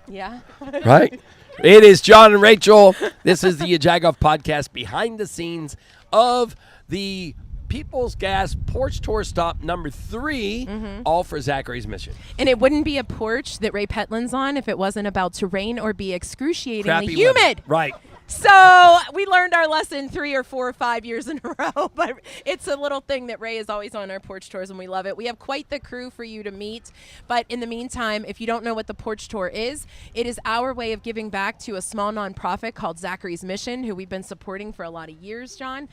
Yeah. Right? It is John and Rachel. This is the Yajagoff podcast behind the scenes of the People's Gas Porch Tour Stop number 3, all for Zachary's mission. And it wouldn't be a porch that Ray Petlin's on if it wasn't about to rain or be excruciatingly Crappy humid. weather. Right. So we learned our lesson 3 or 4 or 5 years in a row, but it's a little thing that Ray is always on our porch tours, and we love it. We have quite the crew for you to meet, but in the meantime, if you don't know what the porch tour is, it is our way of giving back to a small nonprofit called Zachary's Mission, who we've been supporting for a lot of years, John.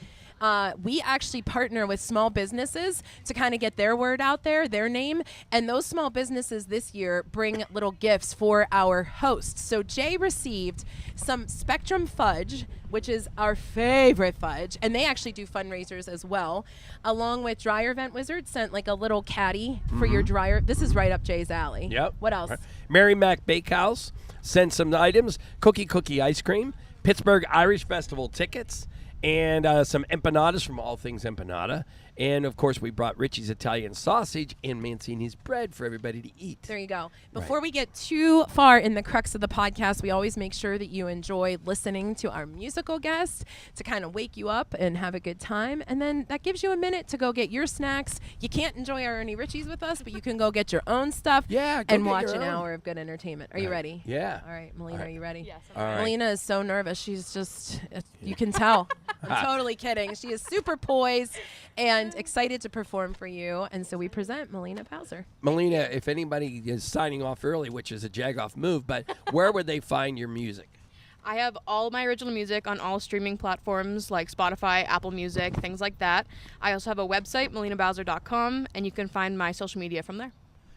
We actually partner with small businesses to kind of get their word out there, their name, and those small businesses this year bring little gifts for our hosts. So Jay received some Spectrum Fudge, which is our favorite fudge, and they actually do fundraisers as well, along with Dryer Vent Wizard sent like a little caddy for your dryer. This is right up Jay's alley. Yep. What else? Right. Mary Mac Bakehouse sent some items, cookie ice cream, Pittsburgh Irish Festival tickets, and some empanadas from All Things Empanada. And, of course, we brought Richie's Italian sausage and Mancini's bread for everybody to eat. There you go. Before we get too far in the crux of the podcast, we always make sure that you enjoy listening to our musical guests to kind of wake you up and have a good time. And then that gives you a minute to go get your snacks. You can't enjoy our Ernie Richie's with us, but you can go get your own stuff and watch an hour of good entertainment. Are you ready? Yeah. All right, Melina, are you ready? Yes. All right. Melina is so nervous. She's just, you can tell. I'm totally kidding. She is super poised and excited to perform for you. And so we present Melina Bowser. Melina, if anybody is signing off early, which is a Jagoff move, but where would they find your music? I have all my original music on all streaming platforms like Spotify, Apple Music, things like that. I also have a website, melinabowser.com, and you can find my social media from there.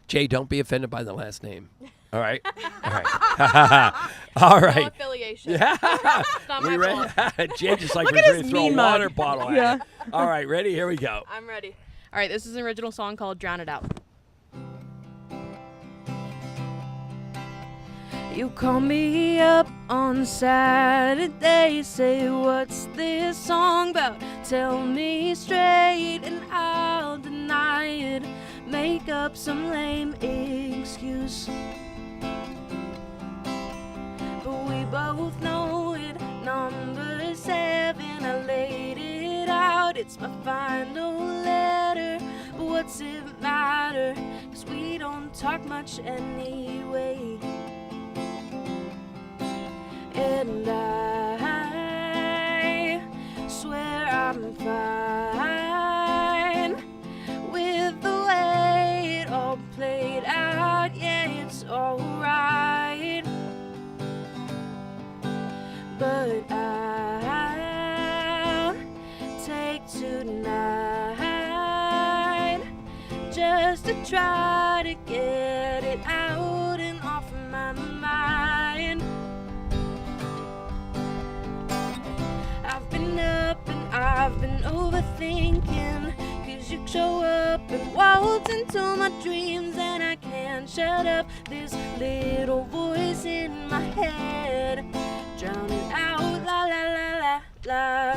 Jay, don't be offended by the last name. All right? All right. All No right. affiliation. Yeah. It's not my fault. Jay just like Look was at ready his to throw a mean water mug. bottle at Yeah. it. All right, ready? Here we go. I'm ready. All right, this is an original song called Drown It Out. You call me up on Saturday, say what's this song about? Tell me straight and I'll deny it. Make up some lame excuse. But we both know it. Number 7, I laid it out. It's my final letter. But what's it matter? 'Cause we don't talk much anyway. And I swear I'm fine with the way it all played out. Yeah, it's alright. But I'll take tonight just to try to get it out and off my mind. I've been up and I've been overthinking, 'cause you show up and waltz into my dreams, and I can't shut up this little voice in my head. Drown it out, la la la la la.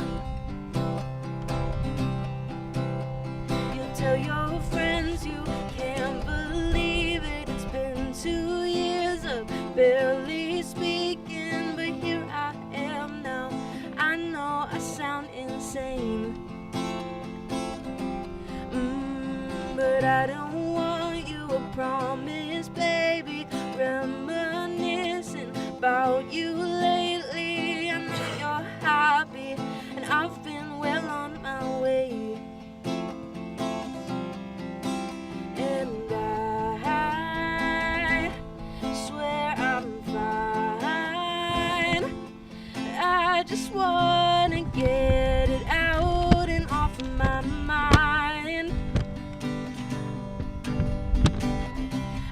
You tell your friends you can't believe it. It's been 2 years of barely speaking, but here I am now. I know I sound insane, but I don't want you a promise, baby. Reminiscing about you lately. I know you're happy, and I've been well on my way. And I swear I'm fine. I just wanna get it out and off my mind.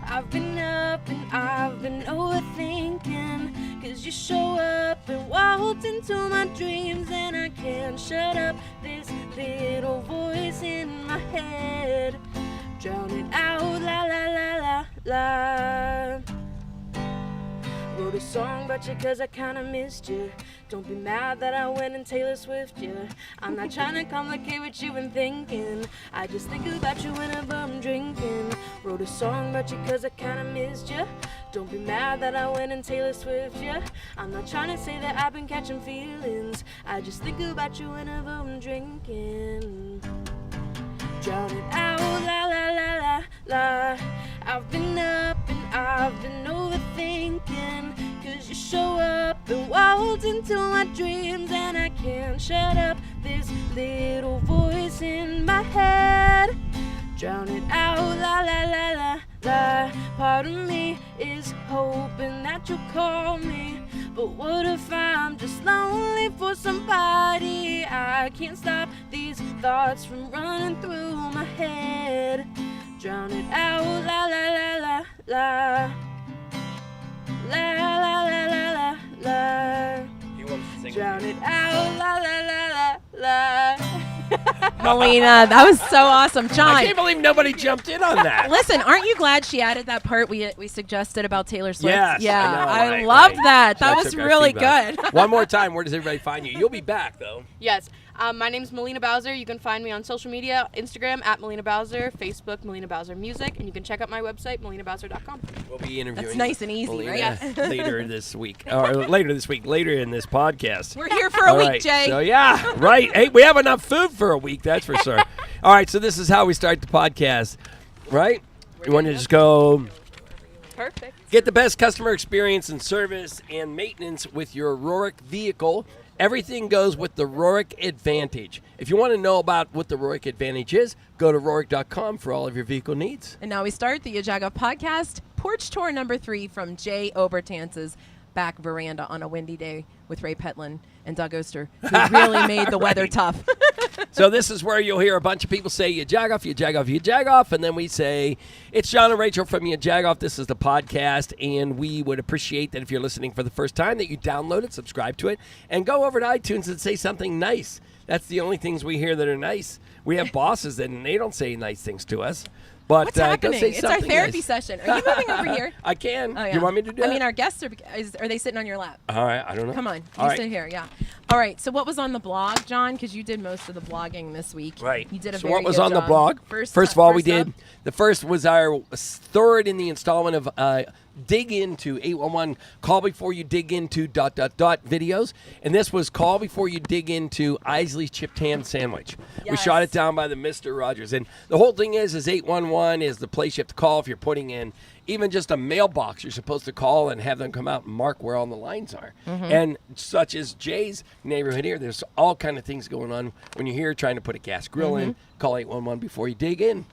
I've been up and I've been overthinking, 'cause you show up and waltz into my dreams, and I can't shut up this little voice in my head. Drown it out, la la la la la. Wrote a song about you 'cause I kinda missed you. Don't be mad that I went and Taylor Swift you. I'm not trying to complicate what you've been thinking. I just think about you whenever I'm drinking. Wrote a song about you 'cause I kinda missed you. Don't be mad that I went and Taylor Swift, yeah. I'm not trying to say that I've been catching feelings. I just think about you whenever I'm drinking. Drown it out, la la la la la. I've been up and I've been overthinking. Cause you show up and waltz into my dreams, and I can't shut up this little voice in my head. Drown it out, la la la la la. Part of me is hoping that you'll call me, but what if I'm just lonely for somebody? I can't stop these thoughts from running through my head. Drown it out, la la la la la. La la la la la la. You want to sing? Drown it out, la la la la la. Melina, that was so awesome. John. I can't believe nobody jumped in on that. Listen, aren't you glad she added that part we suggested about Taylor Swift? Yes, yeah, I know, loved right. that. That That was took our really feedback. good. One more time, where does everybody find you? You'll be back, though. Yes. My name's Melina Bowser. You can find me on social media, Instagram at Melina Bowser, Facebook Melina Bowser Music, and you can check out my website, melinabowser.com. We'll be interviewing. That's nice and easy, Melina right? later this week, or later in this podcast. We're here for a All week, right, Jay. So yeah, right. Hey, we have enough food for a week, that's for sure. All right, so this is how we start the podcast, right? You want to just go Perfect. get the best customer experience and service and maintenance with your Rorik vehicle. Everything goes with the Rorik Advantage. If you want to know about what the Rorik Advantage is, go to rorik.com for all of your vehicle needs. And now we start the Yajagoff podcast, porch tour number 3 from Jay Obertanz's back veranda on a windy day with Ray Petlin and Doug Oster, who really made the weather tough. So this is where you'll hear a bunch of people say Yajagoff, Yajagoff, Yajagoff, and then we say, it's John and Rachel from Yajagoff. This is the podcast, and we would appreciate that if you're listening for the first time that you download it, subscribe to it, and go over to iTunes and say something nice. That's the only things we hear that are nice. We have bosses and they don't say nice things to us. But What's go happening? say It's our something therapy nice. session. Are you moving over here? I can. Oh, yeah. You want me to do that? I mean, our guests are they sitting on your lap? All right, I don't know. Come on, All you right. sit here, yeah. All right, so what was on the blog, John? Because you did most of the blogging this week. Right. You did a so very what was good on the job. blog? First of all, we first up. did. The first was our third in the installment of dig into 811 call before you dig into ... videos, and this was call before you dig into Isley's chipped ham sandwich. We Yes. shot it down by the Mr. Rogers, and the whole thing is 811 is the place you have to call if you're putting in even just a mailbox. You're supposed to call and have them come out and mark where all the lines are. And such as Jay's neighborhood here, there's all kind of things going on when you're here trying to put a gas grill in. Call 811 before you dig in,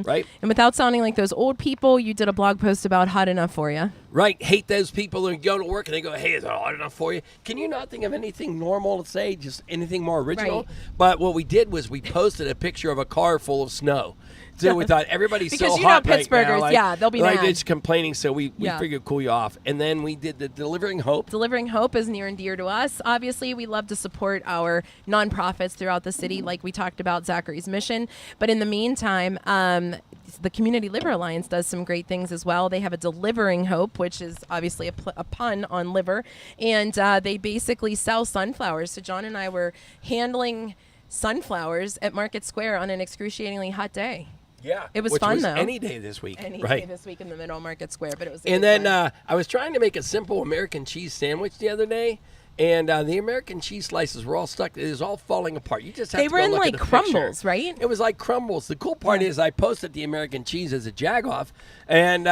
right? And without sounding like those old people, you did a blog post about Hot Enough for You. Right. Hate those people who go to work and they go, hey, is it hot enough for you? Can you not think of anything normal to say, just anything more original? Right. But what we did was we posted a picture of a car full of snow. So we thought everybody's Because so you know hot right Pittsburghers, now, like, yeah, they'll be like mad. it's complaining, so we Yeah. figured cool you off. And then we did the Delivering Hope. Delivering hope is near and dear to us. Obviously, we love to support our nonprofits throughout the city, like we talked about Zachary's mission. But in the meantime, the Community Liver Alliance does some great things as well. They have a Delivering Hope, which is obviously a pun on liver, and they basically sell sunflowers. So John and I were handling sunflowers at Market Square on an excruciatingly hot day. Yeah. It was which fun, was though. Any day this week. Any right. day this week in the middle of Market Square, but it was. a And good then time. I was trying to make a simple American cheese sandwich the other day, and the American cheese slices were all stuck. It was all falling apart. You just have They to were go in look like at the picture. crumbles, right? It was like crumbles. The cool part is I posted the American cheese as a jagoff, and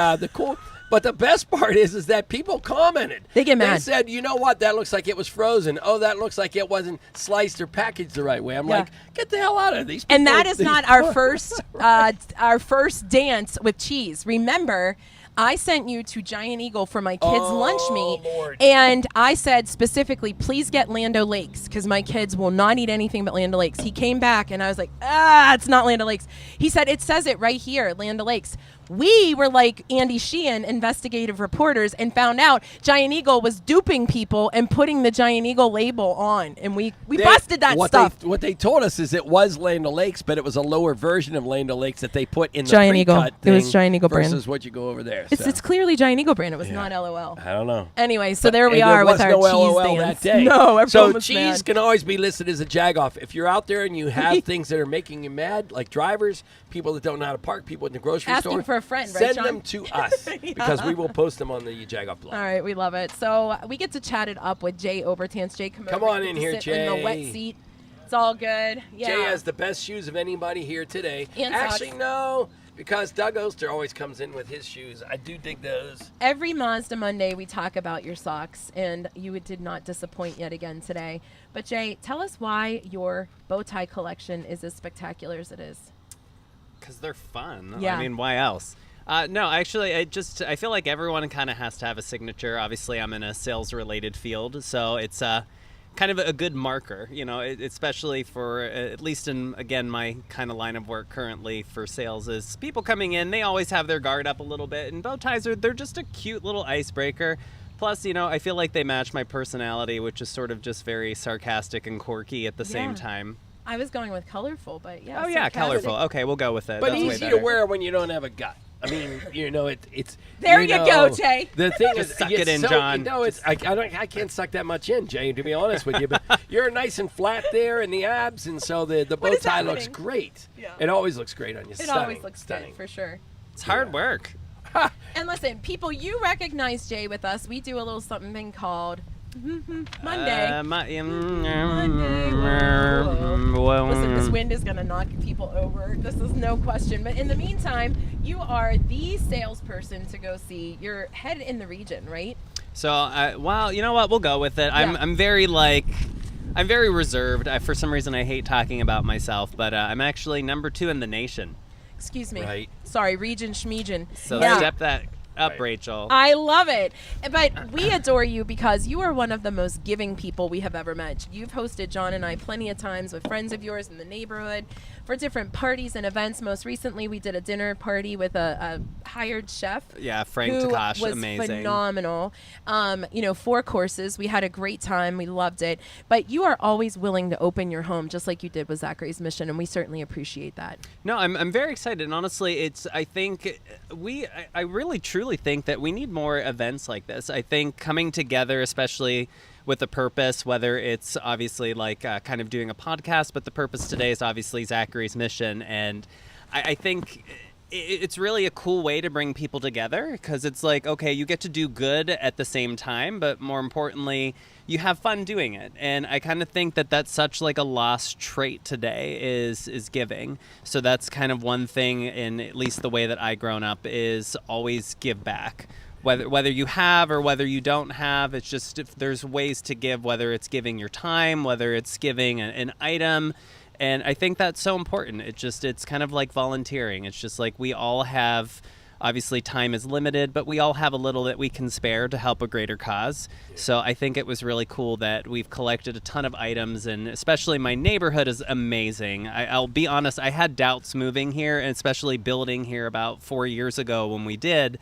but the best part is that people commented. They get mad. They said, you know what? That looks like it was frozen. Oh, that looks like it wasn't sliced or packaged the right way. I'm Yeah. like, get the hell out of these people. And that is These- not our first dance with cheese. Remember, I sent you to Giant Eagle for my kids' lunch meat, Lord. and I said specifically, please get Land O'Lakes because my kids will not eat anything but Land O'Lakes. He came back, and I was like, it's not Land O'Lakes. He said, it says it right here, Land O'Lakes. We were like Andy Sheehan, investigative reporters, and found out Giant Eagle was duping people and putting the Giant Eagle label on, and we busted that stuff. What they told us is it was Land O'Lakes, but it was a lower version of Land O'Lakes that they put in the Giant Eagle. pre-cut It was thing Giant Eagle brand. versus what you go over there. It's clearly Giant Eagle brand. It was Yeah. not LOL. I don't know. Anyway, so But- there we and are there with was our no cheese LOL dance. that day. No, everyone So was cheese mad. can always be listed as a jagoff. If you're out there and you have things that are making you mad, like drivers, people that don't know how to park, people in the grocery Asking store, for a friend, right, send John? them to us because we will post them on the jagoff blog. All right, we love it. So we get to chat it up with Jay Obertans. Jay, come Come over. on You in get to here, sit in the wet Jay. seat. It's all good. Yeah. Jay has the best shoes of anybody here today. And Actually, socks. no, because Doug Oster always comes in with his shoes. I do dig those. Every Mazda Monday, we talk about your socks, and you did not disappoint yet again today. But Jay, tell us why your bow tie collection is as spectacular as it is. Because they're fun. Yeah. I mean, why else? No, actually, I feel like everyone kind of has to have a signature. Obviously, I'm in a sales-related field, so it's kind of a good marker, especially for, at least in, again, my kind of line of work currently for sales is people coming in, they always have their guard up a little bit, and bow ties they're just a cute little icebreaker. Plus, I feel like they match my personality, which is sort of just very sarcastic and quirky at the same time. I was going with colorful, but yeah. Oh, yeah, sarcastic. colorful. Okay, we'll go with it. But That's way easy to better. wear when you don't have a gut. I mean, it's. There you go, Jay. The thing Just is, suck it's it in, so, John. I can't suck that much in, Jay. To be honest with you, but you're nice and flat there in the abs, and so the bow is tie looks happening? great. Yeah. It always looks great on you. It always looks stunning. good, for sure. It's hard work. And listen, people, you recognize Jay with us. We do a little something called Monday. Listen, this wind is going to knock people over. This is no question. But in the meantime, you are the salesperson to go see. You're head in the region, right? So, well, you know what? We'll go with it. Yeah. I'm very reserved. For some reason, I hate talking about myself, but I'm actually number 2 in the nation. Excuse me. Right. Sorry, region schmeegin. So Yeah. step that up, Right. Rachel. I love it. But we adore you because you are one of the most giving people we have ever met. You've hosted John and I plenty of times with friends of yours in the neighborhood for different parties and events. Most recently, we did a dinner party with a hired chef. Yeah, Frank who Takash, was amazing. phenomenal. 4 courses. We had a great time. We loved it. But you are always willing to open your home, just like you did with Zachary's Mission, and we certainly appreciate that. No, I'm very excited. And honestly, I really truly think that we need more events like this. I think coming together, especially with a purpose, whether it's obviously like kind of doing a podcast, but the purpose today is obviously Zachary's Mission. And I think it's really a cool way to bring people together because it's like, okay, you get to do good at the same time, but more importantly, you have fun doing it. And I kind of think that that's such like a lost trait today is giving. So that's kind of one thing in at least the way that I grown up is always give back. Whether you have or whether you don't have, it's just if there's ways to give, whether it's giving your time, whether it's giving an item. And I think that's so important. It's kind of like volunteering. It's just like we all have, obviously time is limited, but we all have a little that we can spare to help a greater cause. Yeah. So I think it was really cool that we've collected a ton of items, and especially my neighborhood is amazing. I'll be honest, I had doubts moving here, and especially building here about 4 years ago when we did.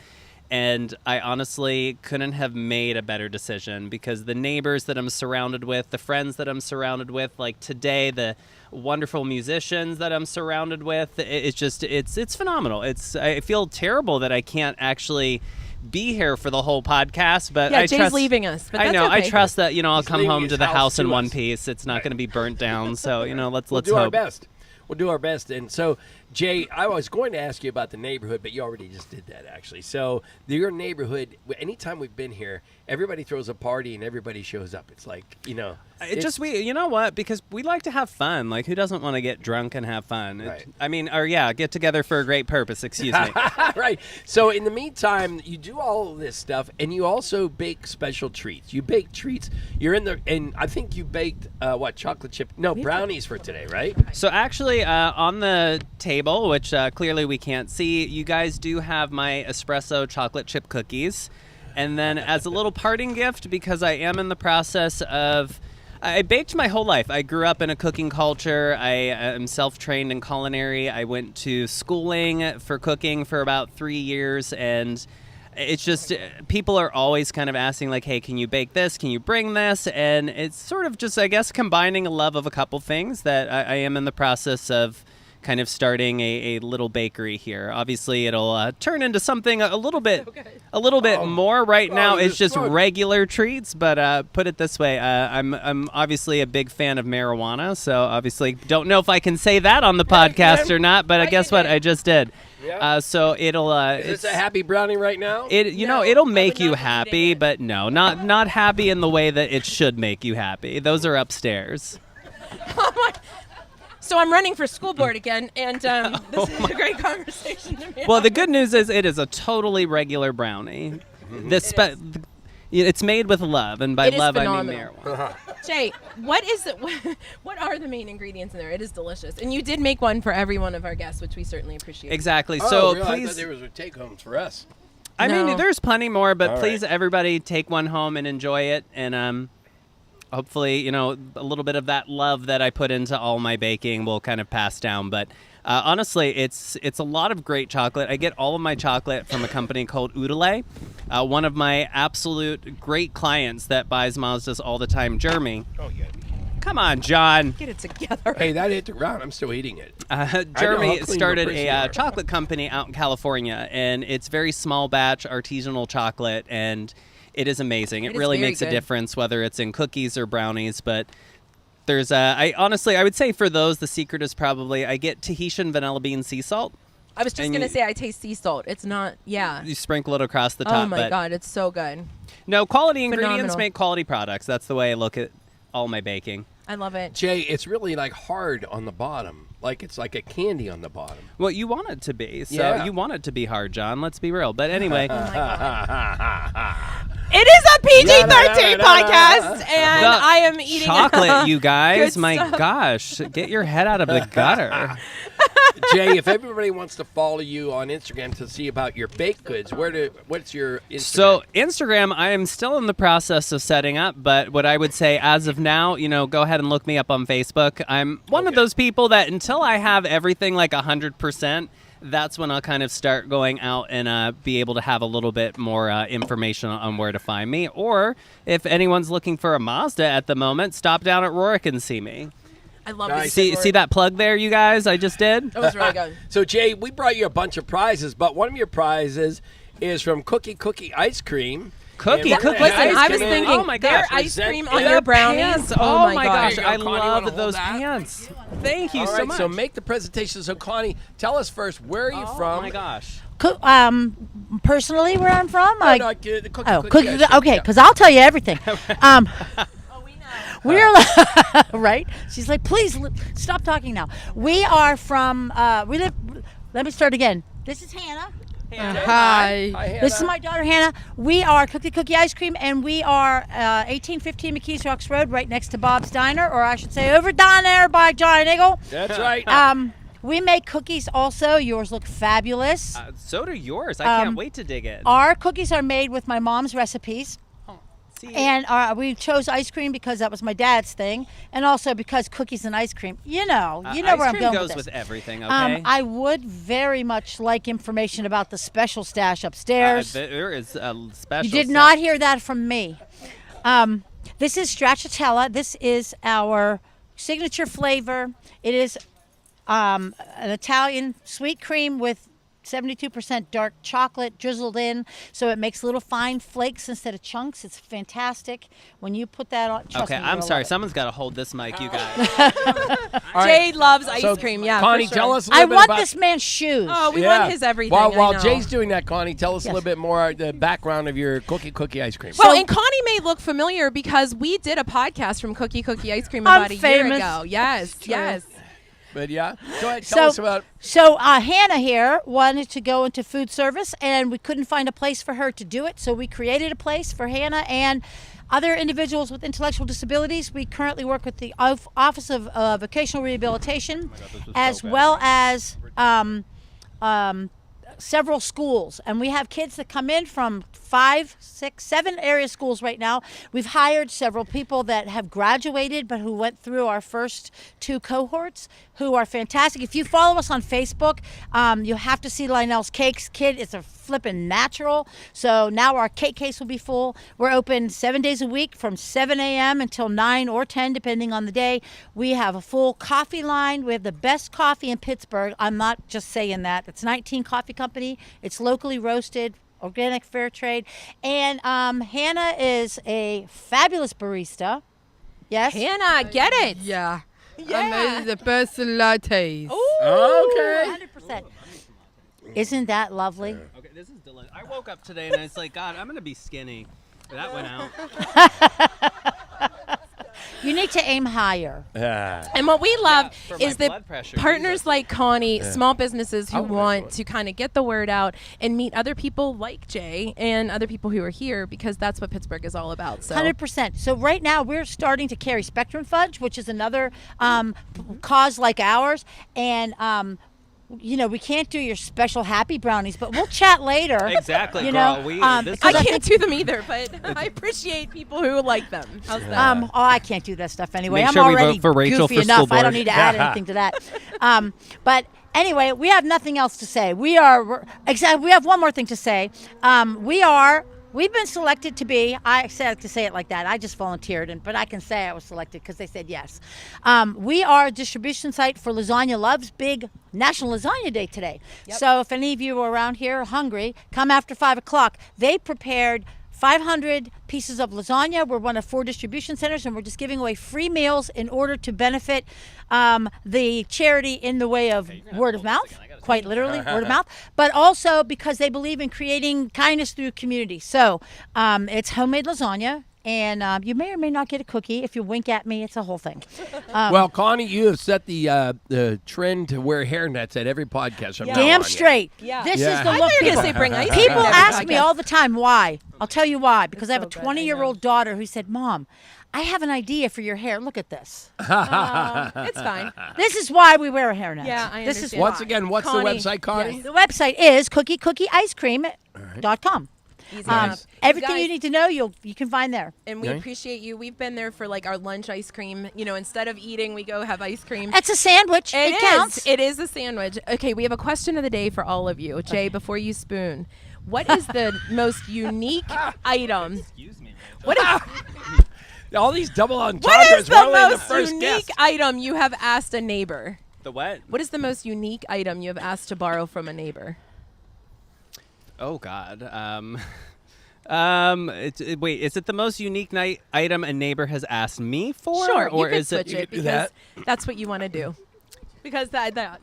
And I honestly couldn't have made a better decision because the neighbors that I'm surrounded with, the friends that I'm surrounded with, like today, the wonderful musicians that I'm surrounded with, it's phenomenal. I feel terrible that I can't actually be here for the whole podcast, but Yeah, I Jay's trust, leaving us, but I that's know. okay. I trust that I'll He's come leaving home his to the house to in one us. piece. It's not going to be burnt down. So let's We'll do our hope. best. We'll do our best. And so, Jay, I was going to ask you about the neighborhood, but you already just did that, actually. So, your neighborhood, anytime we've been here, everybody throws a party and everybody shows up. It's like, You know what? Because we like to have fun. Like, who doesn't want to get drunk and have fun? Right. Get together for a great purpose. Excuse me. Right. So, in the meantime, you do all of this stuff, and you also bake special treats. You bake treats. And I think you baked, chocolate chip? No, brownies for today, right? So actually, on the table, which clearly we can't see, you guys do have my espresso chocolate chip cookies. And then as a little parting gift, because I am in the process of... I baked my whole life. I grew up in a cooking culture. I am self-trained in culinary. I went to schooling for cooking for about 3 years, and it's just people are always kind of asking, like, hey, can you bake this? Can you bring this? And it's sort of just, I guess, combining a love of a couple things that I am in the process of kind of starting a little bakery here. Obviously, it'll turn into something a little bit more. Right now, it's just regular treats. But put it this way, I'm obviously a big fan of marijuana, so obviously don't know if I can say that on the podcast or not. But guess what? I just did. Yeah. So it'll. Is this a happy brownie right now? It'll make you happy, but no, not happy in the way that it should make you happy. Those are upstairs. So I'm running for school board again, and this is a great conversation to me. Well, the good news is it is a totally regular brownie. It's made with love, and by love I mean marijuana. Jay, what are the main ingredients in there? It is delicious, and you did make one for every one of our guests, which we certainly appreciate. Exactly. Oh, so really? I please, thought there was take-homes for us. I No. mean, there's plenty more, but All please, right. everybody, take one home and enjoy it, and hopefully, a little bit of that love that I put into all my baking will kind of pass down. But honestly, it's a lot of great chocolate. I get all of my chocolate from a company called Oodle. One of my absolute great clients that buys Mazdas all the time, Jeremy. Oh, yeah. Come on, John. Get it together. Hey, that hit the ground. I'm still eating it. Jeremy I'll clean started the fridge a tomorrow. chocolate company out in California, and it's very small batch artisanal chocolate, and it is amazing. It It is really very makes a good. difference whether it's in cookies or brownies, but there's I would say for those, the secret is probably I get Tahitian vanilla bean sea salt. I was just And going to you- say I taste sea salt. It's not, yeah. You sprinkle it across the top. Oh, my but God. It's so good. No, quality ingredients Phenomenal. make quality products. That's the way I look at all my baking. I love it. Jay, it's really like hard on the bottom. Like it's like a candy on the bottom. Well, you want it to be. So Yeah. you want it to be hard, John. Let's be real. But anyway. It is a PG-13 podcast, and The I am eating chocolate, you guys. Good My stuff. gosh. Get your head out of the gutter. Jay, if everybody wants to follow you on Instagram to see about your baked goods, what's your Instagram? So Instagram, I am still in the process of setting up, but what I would say as of now, go ahead and look me up on Facebook. I'm one of those people that until I have everything like 100%, that's when I'll kind of start going out and be able to have a little bit more information on where to find me. Or if anyone's looking for a Mazda at the moment, stop down at Rorick and see me. I love Nice. this. See that plug there, you guys? I just did. That was really good. So Jay, we brought you a bunch of prizes, but one of your prizes is from Cookie Ice Cream. Cookie. Listen, I was thinking, oh my their gosh, ice cream on their your brownies. pants. Oh, my gosh, gosh. I Connie, you wanna love hold those that? pants. Thank you All so right, much. so make the presentation. So Connie, tell us first, where are you from? Oh my gosh. Personally, where I'm from, No, no, the Cookie Ice cookie. Cream, Okay, yeah. because I'll tell you everything. Oh, we know. We're right. She's like, please stop talking now. We are from. We live. Let me start again. This is Hannah. Hi. Hi, This is Hannah. my daughter Hannah. We are Cookie Ice Cream, and we are 1815 McKees Rocks Road, right next to Bob's Diner, or I should say, over down there by John Eagle. That's right. We make cookies also. Yours look fabulous. So do yours. I can't wait to dig in. Our cookies are made with my mom's recipes. See, And we chose ice cream because that was my dad's thing, and also because cookies and ice cream. You know ice where I'm cream going goes with this. with everything, okay? I would very much like information about the special stash upstairs. There is a special. You did set. not hear that from me. This is stracciatella. This is our signature flavor. It is an Italian sweet cream with 72% dark chocolate drizzled in, so it makes little fine flakes instead of chunks. It's fantastic. When you put that on, trust Okay, me, I'm you'll sorry. love it. Someone's got to hold this mic, you guys. Jade loves ice So, cream. Yeah, Connie, for sure. tell us a I little bit want about this man's shoes. Oh, we Yeah. want his everything. While I know. Jay's doing that, Connie, tell us a Yes. little bit more the background of your Cookie Ice Cream. Well, and Connie may look familiar because we did a podcast from Cookie Ice Cream I'm about a year famous. ago. Yes, yes. But yeah, go ahead, tell us about. So Hannah here wanted to go into food service, and we couldn't find a place for her to do it. So we created a place for Hannah and other individuals with intellectual disabilities. We currently work with the Office of Vocational Rehabilitation, as well as several schools. And we have kids that come in from 5, 6, 7 area schools right now. We've hired several people that have graduated but who went through our first 2 cohorts who are fantastic. If you follow us on Facebook, you have to see Lionel's Cakes. Kid is a flipping natural. So now our cake case will be full. We're open 7 days a week from 7 a.m. until 9 or 10, depending on the day. We have a full coffee line. We have the best coffee in Pittsburgh. I'm not just saying that. It's 19 Coffee Company. It's locally roasted, organic, fair trade. And Hannah is a fabulous barista. Yes? Hannah, get it. Yeah. Yeah. I made the best lattes. Okay. 100%. Isn't that lovely? Okay, this is delicious. I woke up today and I was like, God, I'm gonna be skinny. That went out. You need to aim higher. And what we love for my is that blood pressure, partners Jesus. like Connie, small businesses who I wanna want do it. to kind of get the word out and meet other people like Jay and other people who are here, because that's what Pittsburgh is all about. So 100%. So right now we're starting to carry Spectrum Fudge, which is another cause like ours. And, we can't do your special happy brownies, but we'll chat later. Exactly, You girl. know, We- this because I is- can't do them either, but I appreciate people who like them. How's that? I can't do that stuff anyway. Make I'm sure we already vote for Rachel goofy for enough. school I don't board. need to add anything to that. But anyway, we have nothing else to say. We have one more thing to say. We've been selected to be, I said to say it like that. I just volunteered, but I can say I was selected because they said yes. We are a distribution site for Lasagna Love's big National Lasagna Day today. So if any of you are around here hungry, come after 5 o'clock. They prepared 500 pieces of lasagna. We're one of 4 distribution centers, and we're just giving away free meals in order to benefit the charity in the way of word of mouth, quite literally, word of mouth, but also because they believe in creating kindness through community. So it's homemade lasagna. And you may or may not get a cookie. If you wink at me, it's a whole thing. Well, Connie, you have set the trend to wear hairnets at every podcast. From now Damn on. straight. Yeah. This Yeah. is the I look. thought you were People, gonna say bring ice people cream to every ask me podcast. all the time why. I'll tell you why. Because I have a so good, I 20-year-old daughter who said, Mom, I have an idea for your hair. Look at this. It's fine. This is why we wear a hairnet. Yeah, I This is understand. Once again, what's Connie, the website, Connie? yes. The website is cookiecookiecream.com. Easy enough. Everything guys- you need to know, you can find there. And we Okay. appreciate you. We've been there for like our lunch ice cream. Instead of eating, we go have ice cream. It's a sandwich. It It counts. is. It is a sandwich. Okay, we have a question of the day for all of you. Jay, before you spoon, what is the most unique item? Excuse me. What is, All these double entendres. what is we're the only the most first unique guest. item you have asked a neighbor? The what? What is the most unique item you have asked to borrow from a neighbor? Oh God. Wait, is it the most unique item a neighbor has asked me for? Sure, or you can is switch you it could do because that. that's what you want to do. Because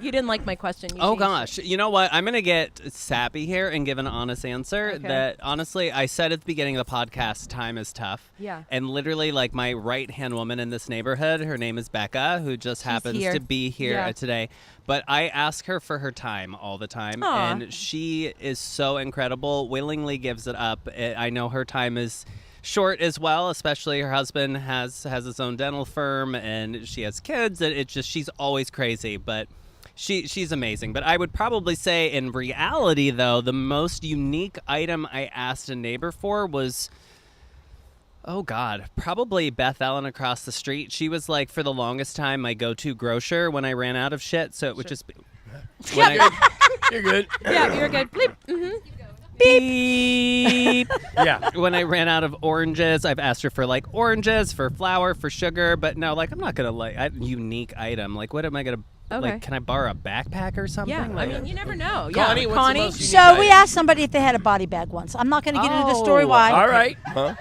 you didn't like my question. You Oh changed it. gosh, you know what? I'm gonna get sappy here and give an honest answer. Okay. That honestly, I said at the beginning of the podcast, time is tough. Yeah. And literally, like my right hand woman in this neighborhood, her name is Becca, who just happens here. to be here Yeah. today. But I ask her for her time all the time, Aw. and she is so incredible. Willingly gives it up. I know her time is short as well, especially her husband has his own dental firm and she has kids, and it's just she's always crazy, but she's amazing. But I would probably say in reality though, the most unique item I asked a neighbor for was, oh God, probably Beth Ellen across the street. She was like for the longest time my go-to grocer when I ran out of shit, so it would just be when You're good. Yeah, you're good. Bleep. Mm-hmm. beep. Yeah. When I ran out of oranges, I've asked her for like oranges, for flour, for sugar, but no, like I'm not gonna unique item. Like, what am I gonna Okay. like? Can I borrow a backpack or something? Yeah, I Like, mean, you never know. Connie, Yeah, what's the Connie. most unique So we item? asked somebody if they had a body bag once. I'm not going to get into the story Oh, why. All right. Huh?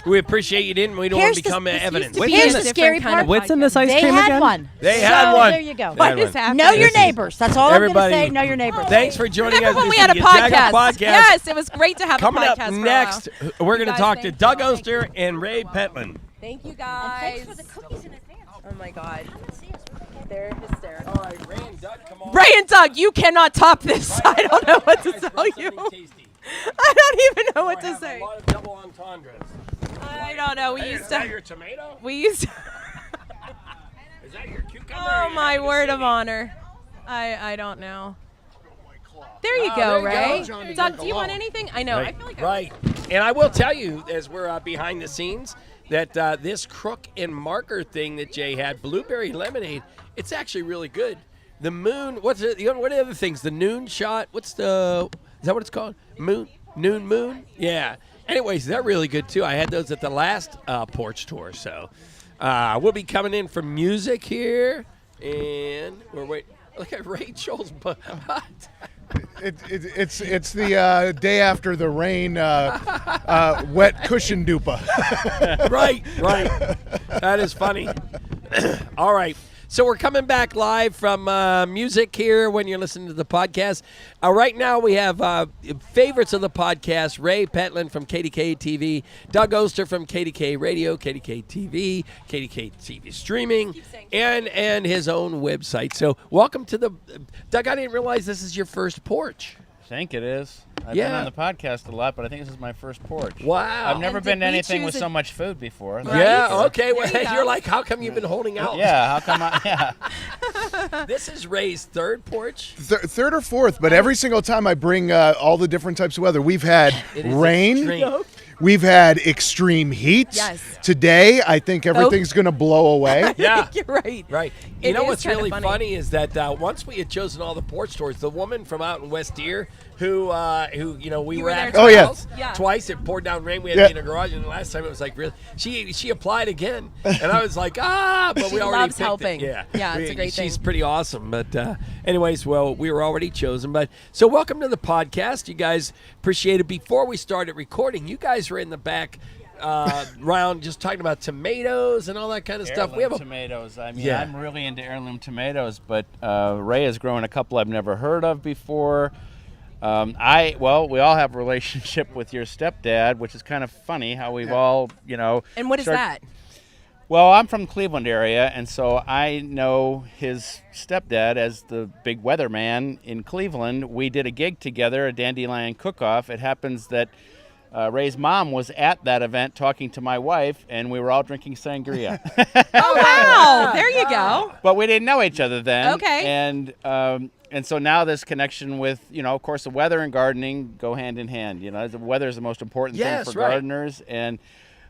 We appreciate you didn't. We don't want Here's to the- become this used evidence. to be Here's a the different scary kind part. of What's in this ice They cream had again? one. They So had one. There you go. They What had is one. happening? Know your This is- neighbors. That's all I'm going Everybody- to say. Know your neighbors. Thanks for joining Remember us. when we This had a is the Yajagoff podcast? Yes, it was great to have Coming a up podcast. next, we're going to guys, talk to thank Doug you. Oster and Ray Petman. Thank you And guys. thanks for the cookies in advance. Oh my God, Come and see us. they're hysterical. All right, Ray and Doug, come on. Ray and Doug, you cannot top this. I don't know what to tell you. I don't even know what to say. A lot of double entendres. I don't know. We Hey, used is that to. your tomato? We used to. Is that your cucumber? Oh my word of honor. I don't know. There you Oh, go, there you Ray. go. Doug, do you want anything? I know. I feel like Right. And I will tell you, as we're behind the scenes, that this crook and marker thing that Jay had, blueberry lemonade, it's actually really good. The moon, what are the other things? The noon shot, what's the Is that what it's called? Noon Moon? Yeah. Anyways, they're really good too. I had those at the last porch tour. So we'll be coming in for music here. And we're waiting. Look at Rachel's butt. It's the day after the rain, wet cushion dupa. Right. That is funny. All right. So we're coming back live from music here when you're listening to the podcast. Right now we have favorites of the podcast, Ray Petland from KDK TV, Doug Oster from KDK Radio, KDK TV, KDK TV Streaming, and his own website. So welcome to the Doug, I didn't realize this is your first porch. I think it is. I've been on the podcast a lot, but I think this is my first porch. Wow. I've never been to anything with so much food before. Right? Yeah, okay. Well, You you're like, how come you've been holding out? Yeah, how come yeah. This is Ray's third porch? Third or fourth, but every single time I bring all the different types of weather. We've had rain. Extreme. We've had extreme heat. Yes. Today, I think everything's going to blow away. Yeah. You're right. Right. It You know is what's kinda really funny. is that once we had chosen all the porch tours, the woman from out in West Deer who we were were at there her Oh, yeah. house Yeah. twice. It poured down rain. We had to Yeah. be in a garage, and the last time it was like really. She applied again, and I was like, but we She already loves picked helping. It. Yeah. Yeah, it's a great She's thing. pretty awesome. But anyways, well, we were already chosen. But so welcome to the podcast. You guys appreciate it. Before we started recording, you guys were in the back. Round just talking about tomatoes and all that kind of stuff. We have a tomatoes. I mean, Yeah. I'm really into heirloom tomatoes, but Ray has grown a couple I've never heard of before. We all have a relationship with your stepdad, which is kind of funny how we've all, And what is that? Well, I'm from the Cleveland area, and so I know his stepdad as the big weatherman in Cleveland. We did a gig together, a Dandelion Cook-Off. It happens that Ray's mom was at that event talking to my wife, and we were all drinking sangria. Oh, wow. There you go. But we didn't know each other then. Okay. And so now this connection with, of course, the weather and gardening go hand in hand. The weather is the most important Yes, thing for right. gardeners. And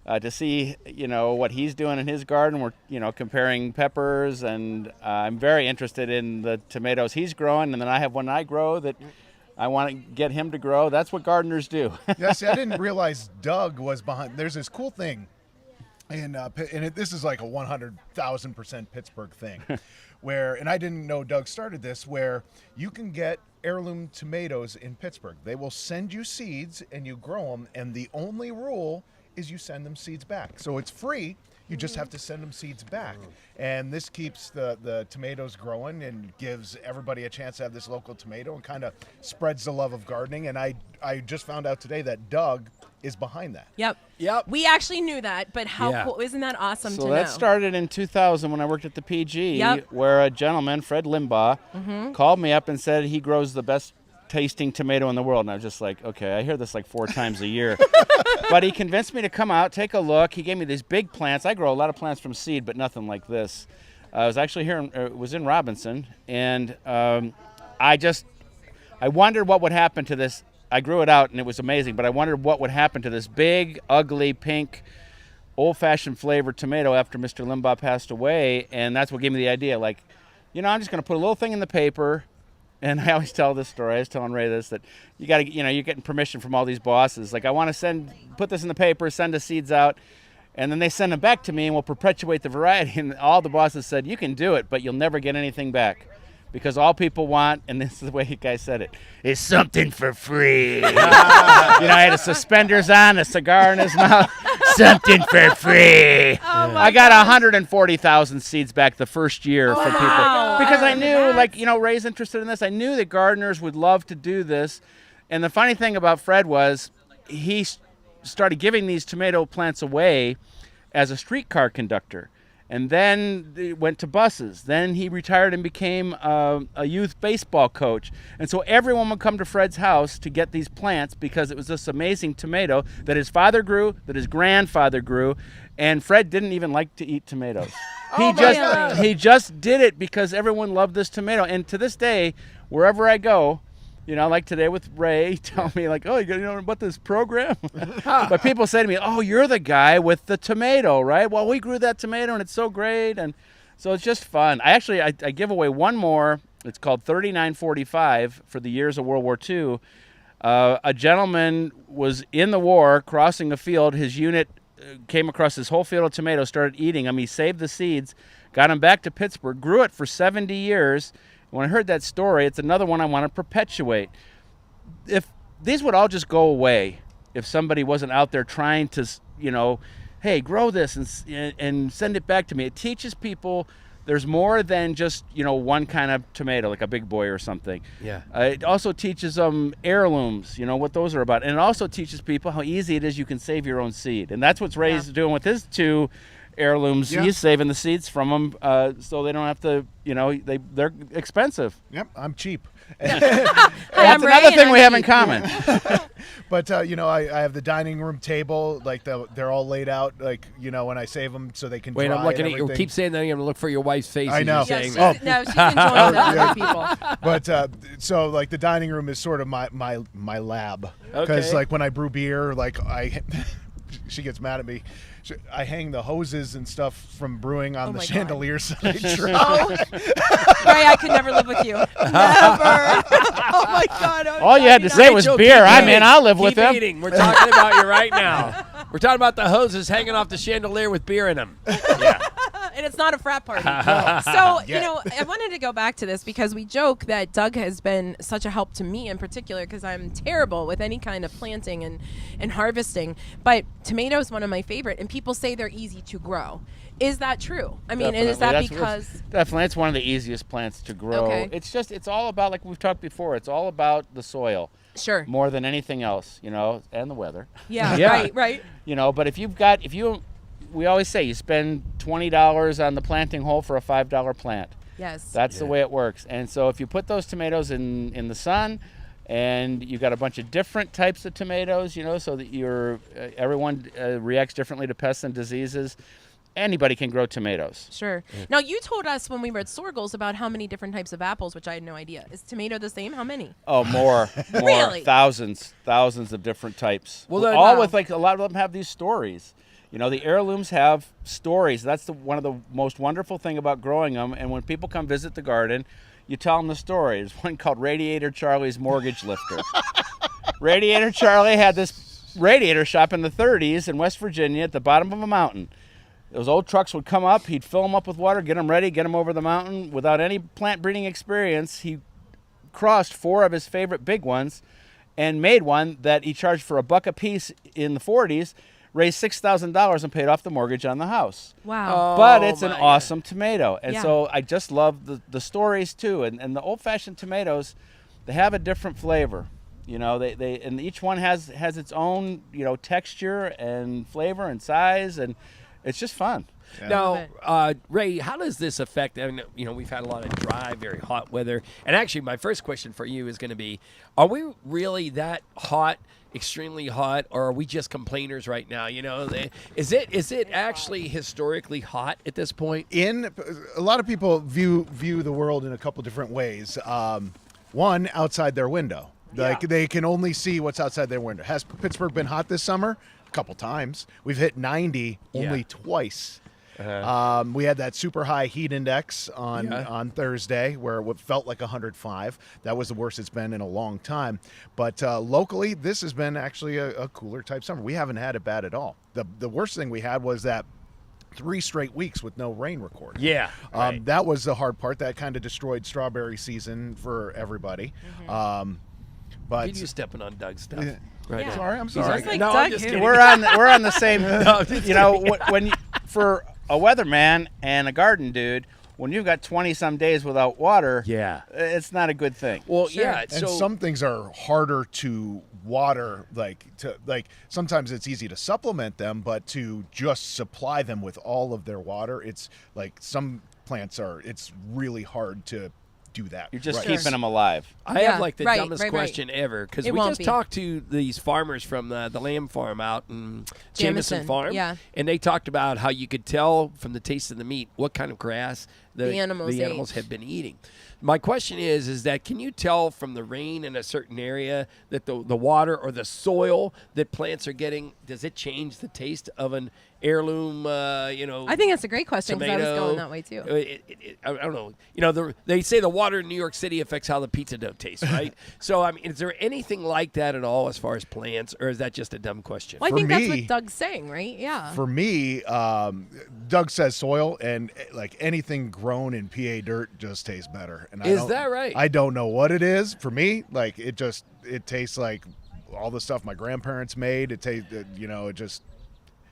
to see, what he's doing in his garden, we're, comparing peppers. And I'm very interested in the tomatoes he's growing. And then I have one I grow that I want to get him to grow. That's what gardeners do. Yeah, see, I didn't realize Doug was behind. There's this cool thing, and this is like a 100,000% Pittsburgh thing, and I didn't know Doug started this, where you can get heirloom tomatoes in Pittsburgh. They will send you seeds, and you grow them, and the only rule is you send them seeds back. So it's free. You just have to send them seeds back. And this keeps the tomatoes growing and gives everybody a chance to have this local tomato and kind of spreads the love of gardening. And I just found out today that Doug is behind that. Yep. We actually knew that, but how Yeah. cool. Isn't that awesome to So know? that started in 2000 when I worked at the PG, Yep. where a gentleman, Fred Limbaugh, called me up and said he grows the best tasting tomato in the world. And I was just like, okay, I hear this like 4 times a year. But he convinced me to come out, take a look. He gave me these big plants. I grow a lot of plants from seed, but nothing like this. I was actually here, it was in Robinson, and I wondered what would happen to this. I grew it out, and it was amazing, but I wondered what would happen to this big, ugly, pink, old-fashioned flavored tomato after Mr. Limbaugh passed away, and that's what gave me the idea. Like, I'm just going to put a little thing in the paper. And I always tell this story. I was telling Ray this, that you got to, you're getting permission from all these bosses. Like, I want to put this in the paper, send the seeds out, and then they send them back to me, and we'll perpetuate the variety. And all the bosses said, you can do it, but you'll never get anything back. Because all people want, and this is the way the guy said it, is something for free. I had his suspenders on, a cigar in his mouth, something for free. I got 140,000 seeds back the first year from people. Because I knew, Ray's interested in this. I knew that gardeners would love to do this. And the funny thing about Fred was he started giving these tomato plants away as a streetcar conductor. And then he went to buses. Then he retired and became a youth baseball coach. And so everyone would come to Fred's house to get these plants because it was this amazing tomato that his father grew, that his grandfather grew, and Fred didn't even like to eat tomatoes. He just did it because everyone loved this tomato. And to this day, wherever I go, like today with Ray, tell me like, oh, you know about this program? But people say to me, oh, you're the guy with the tomato, right? Well, we grew that tomato and it's so great. And so it's just fun. I give away one more. It's called 3945 for the years of World War II. A gentleman was in the war crossing a field. His unit came across this whole field of tomatoes, started eating them. He saved the seeds, got them back to Pittsburgh, grew it for 70 years. When I heard that story, it's another one I want to perpetuate. If these would all just go away, if somebody wasn't out there trying to, hey, grow this and send it back to me. It teaches people there's more than just, one kind of tomato, like a big boy or something. Yeah. It also teaches them heirlooms, what those are about. And it also teaches people how easy it is you can save your own seed. And that's what Ray's doing with his 2 heirlooms. Yeah. He's saving the seeds from them so they don't have to, they're expensive. Yep, I'm cheap. That's another thing we have in common. But I have the dining room table, like they're all laid out, like when I save them so they can. Wait, dry I'm looking and at you. everything. Keep saying that. I'm going to look for your wife's face. I as know. you're saying Yes, that. no, she's enjoying the other people. But so like the dining room is sort of my lab, because Okay. like when I brew beer, like she gets mad at me. I hang the hoses and stuff from brewing on the my God. chandeliers that I drop. Oh, Ray, I could never live with you. Never. Oh my God. All you had to say was Rachel, beer. keep I'm in. eating. I'll live with Keep them. eating. We're talking about you right now. We're talking about the hoses hanging off the chandelier with beer in them. Yeah. And it's not a frat party. So, Yeah. I wanted to go back to this because we joke that Doug has been such a help to me in particular because I'm terrible with any kind of planting and harvesting. But tomato is one of my favorite, and people say they're easy to grow. Is that true? I mean, is that because... Definitely, it's one of the easiest plants to grow. Okay. It's all about, like we've talked before, it's all about the soil Sure. more than anything else, and the weather. Yeah, Yeah. right. But we always say you spend $20 on the planting hole for a $5 plant. Yes. That's the way it works. And so if you put those tomatoes in the sun, and you got a bunch of different types of tomatoes, so that everyone reacts differently to pests and diseases, anybody can grow tomatoes. Sure. Now, you told us when we were at Sorgles about how many different types of apples, which I had no idea. Is tomato the same? How many? Oh, more, Really? thousands of different types. Well, then, all with a lot of them have these stories. The heirlooms have stories. That's one of the most wonderful thing about growing them. And when people come visit the garden, you tell them the story. There's one called Radiator Charlie's Mortgage Lifter. Radiator Charlie had this radiator shop in the 30s in West Virginia at the bottom of a mountain. Those old trucks would come up. He'd fill them up with water, get them ready, get them over the mountain. Without any plant breeding experience, he crossed 4 of his favorite big ones and made one that he charged for $1 a piece in the 40s, raised $6,000 and paid off the mortgage on the house. Wow. But it's an my awesome tomato. And Yeah. so I just love the stories too. And the old-fashioned tomatoes, they have a different flavor. They and each one has its own, texture and flavor and size, and it's just fun. Now, Ray, how does this affect? I mean, we've had a lot of dry, very hot weather, and actually, my first question for you is going to be: are we really that hot, extremely hot, or are we just complainers right now? Is it actually historically hot at this point? A lot of people view the world in a couple different ways. One, outside their window. Like they can only see what's outside their window. Has Pittsburgh been hot this summer? A couple times. We've hit 90 only twice. We had that super high heat index on Thursday where it felt like 105. That was the worst it's been in a long time. But locally, this has been actually a cooler type summer. We haven't had it bad at all. The worst thing we had was that 3 straight weeks with no rain recorded. Yeah, right. That was the hard part. That kind of destroyed strawberry season for everybody. But Did you stepping on Doug's stuff? Yeah. Right. Yeah. sorry, I'm He's sorry. like, like no, Doug I'm just who? kidding. We're on the same. just when for a weatherman and a garden dude, when you've got 20-some days without water, Yeah. it's not a good thing. Well, Sure. yeah. And So some things are harder to water, like sometimes it's easy to supplement them, but to just supply them with all of their water, it's like some plants it's really hard to do that. You're just right. keeping them alive. I Yeah, have like the right, dumbest right. question ever because It we won't just be. talked to these farmers from the lamb farm out in Jamison Jamison, Farm, yeah. and they talked about how you could tell from the taste of the meat what kind of grass The animals ate. have been eating. My question is that can you tell from the rain in a certain area that the water or the soil that plants are getting, does it change the taste of an heirloom, I think that's a great question because I was going that way too. I don't know. They say the water in New York City affects how the pizza dough tastes, right? So, I mean, is there anything like that at all as far as plants, or is that just a dumb question? Well, I think that's what Doug's saying, right? Yeah. For me, Doug says soil, and like anything grown in PA dirt just tastes better. And Is that right? I don't know what it is. For me, like it tastes like all the stuff my grandparents made. It just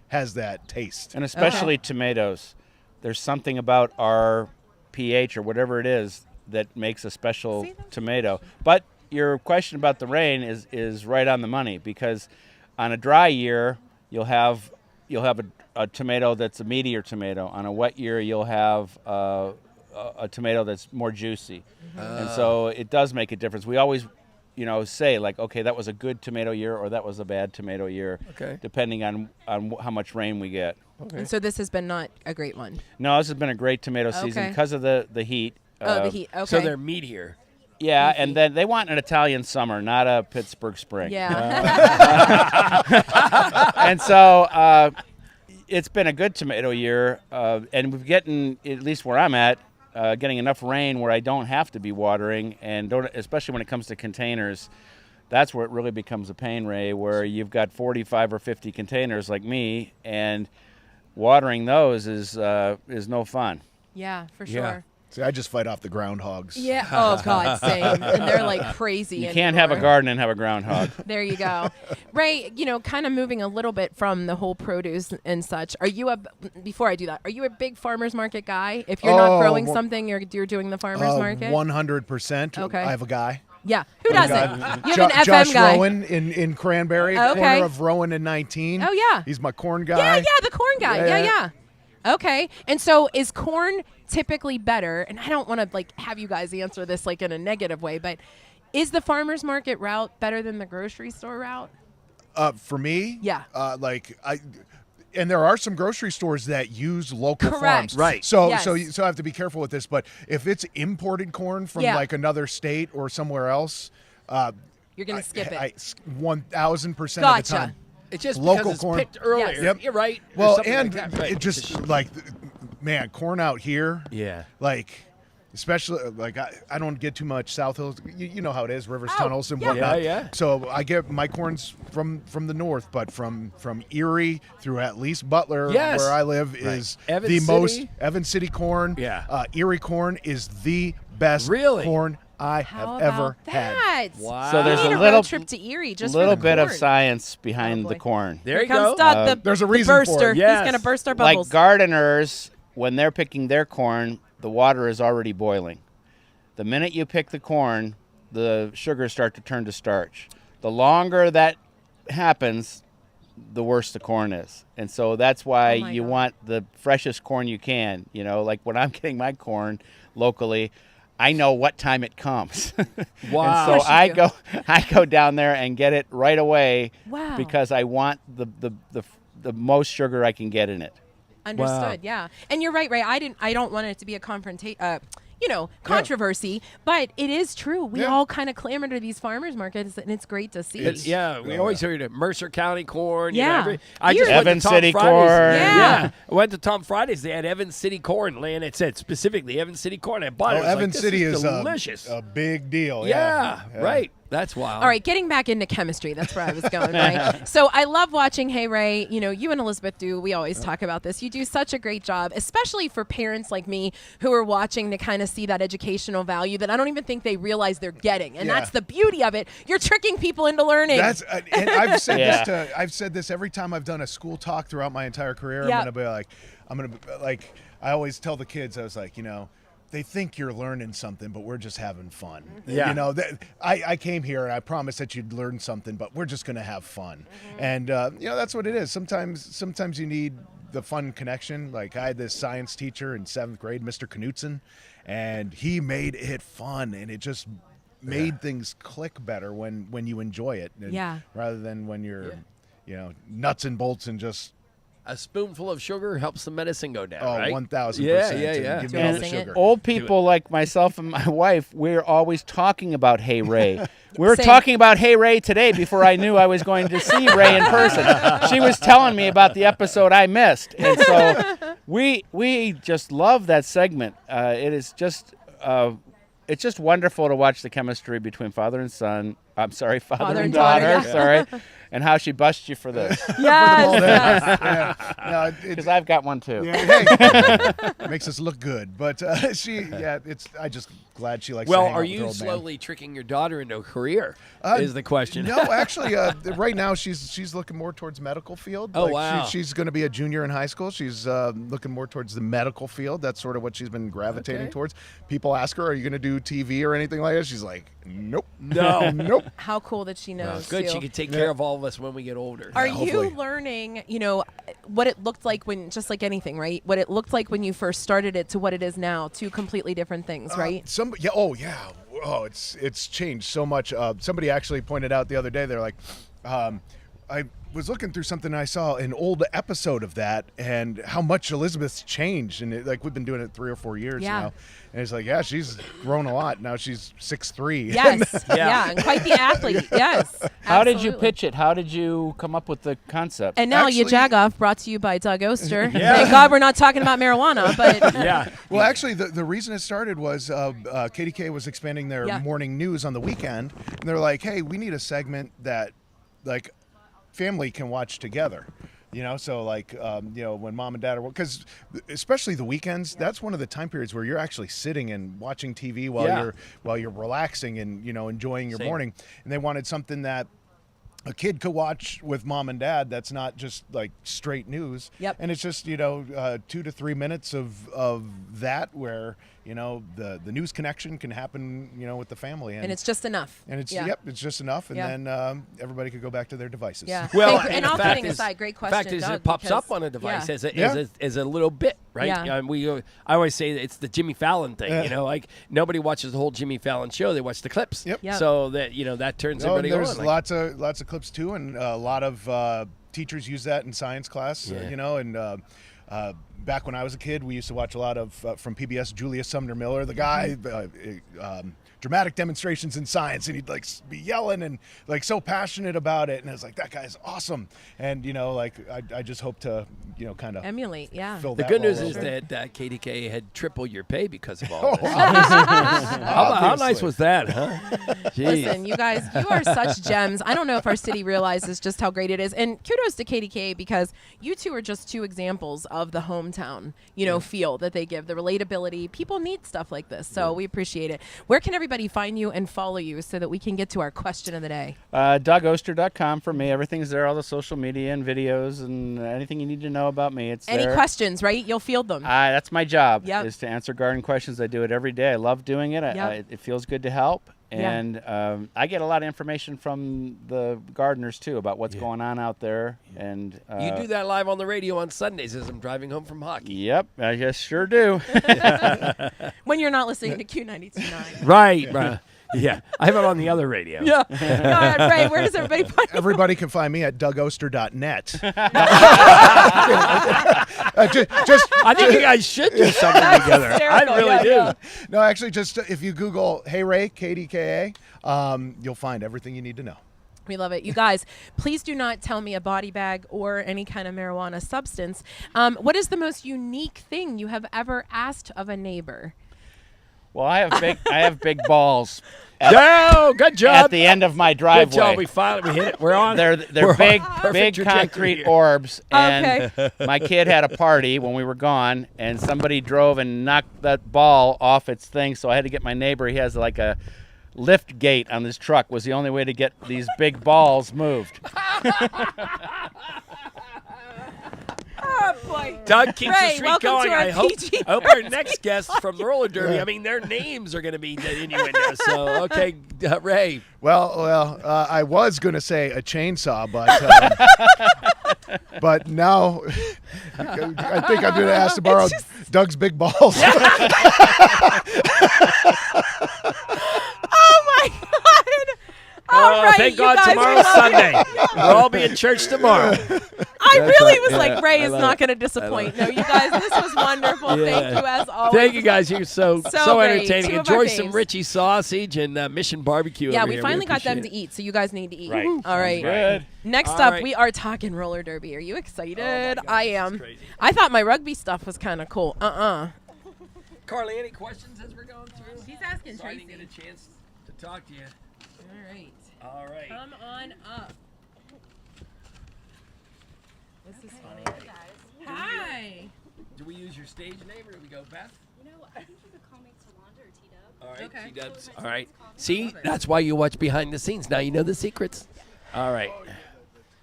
has that taste. And especially tomatoes. There's something about our pH or whatever it is that makes a special tomato. But your question about the rain is right on the money, because on a dry year you'll have a tomato that's a meatier tomato. On a wet year you'll have a tomato that's more juicy. And so it does make a difference. We always say like, okay, that was a good tomato year or that was a bad tomato year, depending on how much rain we get. Okay. And so this has been not a great one. No, this has been a great tomato season because of the heat. The heat. Okay. So they're meatier. Yeah, and then they want an Italian summer, not a Pittsburgh spring. Yeah. And so it's been a good tomato year, and we've getting, at least where I'm at, getting enough rain where I don't have to be watering, and especially when it comes to containers. That's where it really becomes a pain, Ray, where you've got 45 or 50 containers like me, and watering those is no fun. Yeah, for sure. Yeah. See, I just fight off the groundhogs. Yeah. Oh, God, same. And they're like crazy. You can't have a garden and have a groundhog. There you go. Ray, kind of moving a little bit from the whole produce and such, before I do that, are you a big farmer's market guy? If you're not growing something, you're doing the farmer's market? 100%. Okay. I have a guy. Yeah. Who doesn't? You have an FM Josh guy. Rowan in Cranberry, Okay. corner of Rowan and 19. Oh, yeah. He's my corn guy. Yeah, the corn guy. Yeah. Okay. And so is corn typically better? And I don't want to have you guys answer this in a negative way, but is the farmer's market route better than the grocery store route? For me, yeah. And there are some grocery stores that use local farms. Right. So Yes. I have to be careful with this, but if it's imported corn from another state or somewhere else, you're going to skip it. 1,000% of the Gotcha. time. It's just local because it's corn. picked earlier. Yes. Yep. You're right. Well, There's and something like that. Right. it just man, corn out here. Yeah. Especially I don't get too much South Hills. You know how it is, rivers, Oh, tunnels, and yeah. whatnot. Yeah. So I get my corns from the north, but from Erie through at least Butler, Yes. where I live, is Evans the City. most. Evans City corn. Yeah. Erie corn is the best corn I How have ever about had. that? Wow. So there's We need a a little road trip to Erie just little for the bit of corn. science behind boy. the corn. There Here you comes go. Doug, There's a the reason for burster. it. Yes. He's going to burst our Like bubbles. gardeners, when they're picking their corn, the water is already boiling. The minute you pick the corn, the sugars start to turn to starch. The longer that happens, the worse the corn is. And so that's why Oh my you God. want the freshest corn you can. Like when I'm getting my corn locally, I know what time it comes. Wow. And Of so course you do. I go down there and get it right away. Wow. Because I want the most sugar I can get in it. Understood. Yeah, and you're right, Ray. I don't want it to be a controversy, but it is true. We all kind of clamor to these farmers markets, and it's great to see. We always heard of Mercer County corn. Yeah. I just went to Evans Tom City Fridays. corn. Yeah. I went to Tom Fridays. They had Evans City corn laying. It said specifically Evans City corn. I bought it. I was Evans like, City this is delicious. a big deal. Yeah, right. That's wild. All right, getting back into chemistry. That's where I was going, right? So I love watching Hey Ray. You and Elizabeth do. We always talk about this. You do such a great job, especially for parents like me who are watching to kind of see that educational value that I don't even think they realize they're getting. And that's the beauty of it. You're tricking people into learning. And I've said I've said this every time I've done a school talk throughout my entire career. Yep. I'm gonna be like, I always tell the kids, I was like, they think you're learning something, but we're just having fun. Yeah. I came here and I promised that you'd learn something, but we're just going to have fun. And, that's what it is. Sometimes you need the fun connection. Like I had this science teacher in 7th grade, Mr. Knutson, and he made it fun, and it just made things click better when you enjoy it. And rather than when you're, nuts and bolts and just a spoonful of sugar helps the medicine go down, Oh, right? 1,000%. Yeah. Give me all the And sugar. Old people like myself and my wife, we're always talking about Hey Ray. We were Same. talking about Hey Ray today before I knew I was going to see Ray in person. She was telling me about the episode I missed, and so we just love that segment. It is just it's just wonderful to watch the chemistry between father and son. I'm sorry, father and daughter. yeah. Sorry, and how she busts you for this Yes. No, because I've got one too. hey, makes us look good. But I just glad she likes. Well, to hang are out with her you old man. slowly tricking your daughter into a career? Is the question? No, actually, right now she's looking more towards medical field. Oh, wow. She's going to be a junior in high school. She's looking more towards the medical field. That's sort of what she's been gravitating towards. People ask her, "Are you going to do TV or anything like that?" She's like, "Nope, No. nope." How cool that she knows. Good. too. She can take care of all of us when we get older. Are hopefully. you learning, what it looked like when, just like anything, right? What it looked like when you first started it to what it is now, two completely different things, right? Oh, it's changed so much. Somebody actually pointed out the other day. They're like, I was looking through something. I saw an old episode of that, and how much Elizabeth's changed. And we've been doing it 3 or 4 years Yeah. now. And it's like, yeah, she's grown a lot. Now she's 6'3". Yes. Yeah. yeah. And quite the athlete. Yes. How did you absolutely. pitch it? How did you come up with the concept? And now Actually- yajagoff, brought to you by Doug Oster. Yeah. Thank God we're not talking about marijuana, but Yeah. Well, actually, the reason it started was KDK was expanding their Yeah. morning news on the weekend, and they're like, "Hey, we need a segment that, like, family can watch together." So when mom and dad are, because especially the weekends, that's one of the time periods where you're actually sitting and watching TV while you're relaxing and enjoying your Same. morning. And they wanted something that a kid could watch with mom and dad that's not just like straight news. Yep. And it's just 2 to 3 minutes of that where the news connection can happen with the family, and it's just enough. and it's yeah. it's just enough, and Yeah. then everybody could go back to their devices. Yeah. Well, and the all fact kidding is- aside, great question. Fact is, Doug, it pops because- up on a device yeah. as a little bit, right? Yeah. I always say that it's the Jimmy Fallon thing. Like nobody watches the whole Jimmy Fallon show; they watch the clips. Yep. Yep. So that that turns Oh, everybody there's on. Like, lots of clips too, and a lot of teachers use that in science class. Yeah. And back when I was a kid, we used to watch a lot of from PBS. Julius Sumner Miller, the guy, dramatic demonstrations in science, and he'd be yelling and so passionate about it, and I was like, that guy's awesome. And I just hope to kind of Emulate, yeah. fill the that good news role is over. that KDK had triple your pay because of all this. Obviously. How nice was that, huh? Jeez. Listen, you guys, you are such gems. I don't know if our city realizes just how great it is. And kudos to KDK because you two are just two examples of the hometown, feel that they give, the relatability. People need stuff like this, so we appreciate it. Where can everybody find you and follow you so that we can get to our question of the day? DougOster.com for me. Everything's there, all the social media and videos and anything you need to know about me. It's Any there. questions, right? You'll field them. That's my job, Yep. is to answer garden questions. I do it every day. I love doing it. Yep. It feels good to help. Yeah. And I get a lot of information from the gardeners, too, about what's going on out there. And You do that live on the radio on Sundays as I'm driving home from hockey. Yep, I just sure do. When you're not listening to Q92.9. Right. Yeah. I have it on the other radio. Yeah. All right, Ray, where does everybody find you? Everybody can find me at DougOster.net. I think you guys should do something together. I hysterical. really Yeah, do. yeah. No, actually, just if you Google "Hey Ray," KDKA, you'll find everything you need to know. We love it. You guys, please do not tell me a body bag or any kind of marijuana substance. What is the most unique thing you have ever asked of a neighbor? Well, I have big balls Good job. at the end of my driveway. Good job. We finally hit it. We're on. They're We're big, on perfect big trajectory concrete here. orbs. And Okay. my kid had a party when we were gone, and somebody drove and knocked that ball off its thing. So I had to get my neighbor. He has like a lift gate on his truck. Was the only way to get these big balls moved. Oh, boy. Doug keeps Ray, the streak welcome going. to our I hope PG our next guest from the roller derby, I mean, their names are going to be the innuendo. So, okay, Ray. Well, I was going to say a chainsaw, but now I think I'm going to ask to borrow Doug's big balls. Oh, my God. All right, Thank you God guys, we tomorrow's love you. Sunday. We'll all be in church tomorrow. I That's really right. was Yeah, like, Ray I is love not it. going to disappoint. No, you guys, this was wonderful. Yeah. Thank you as always. Thank you guys. You're so great. entertaining. Two of our Enjoy some faves. Richie sausage and Mission Barbecue. Yeah, over we here. finally got them appreciate to eat, so you guys need to eat. Right. All right. Good. Next All up, right. we are talking roller derby. Are you excited? God, I this is am. crazy. I thought my rugby stuff was kind of cool. Carly, any questions as we're going through? She's asking So I didn't Tracy. get a chance to talk to you. All right. All right. Come on up. This is funny. Hi. Do we use your stage name or do we go Beth? You know, I think you could call me Tawanda or T-Dub. All right, Okay. T-dubs. All right. See, that's why you watch behind the scenes. Now you know the secrets. All right.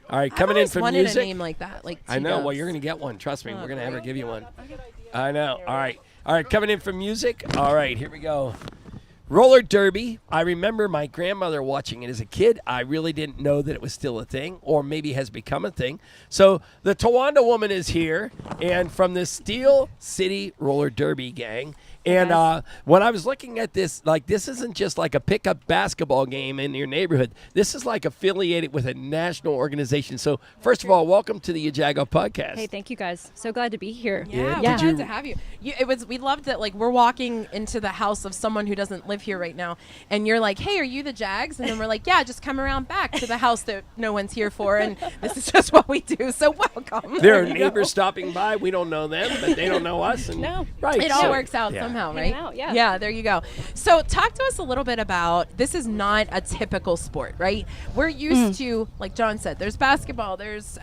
All right, coming in I've always from wanted music. a name like that, like I know. Well, T-Dubs. you're going to get one. Trust me. Oh, We're going to have her great. give you one. I know. All right. All right, coming in from music. All right, here we go. Roller derby. I remember my grandmother watching it as a kid. I really didn't know that it was still a thing, or maybe has become a thing. So the Tawanda woman is here, and from the Steel City Roller Derby gang. And when I was looking at this, like, this isn't just like a pickup basketball game in your neighborhood. This is like affiliated with a national organization. So first of all, welcome to the Yajagoff podcast. Hey, thank you guys. So glad to be here. Yeah, Yeah, we're did glad you- to have you. We loved that. Like, we're walking into the house of someone who doesn't live here right now, and you're like, "Hey, are you the Jags?" And then we're like, "Yeah, just come around back to the house that no one's here for." And this is just what we do. So welcome. There are you go. neighbors stopping by. We don't know them, but they don't know us. And No. right. It all so- works out yeah. somehow, Hanging right? out, yeah. Yeah, there you go. So talk to us a little bit about, this is not a typical sport, right? We're used to, like John said, there's basketball, there's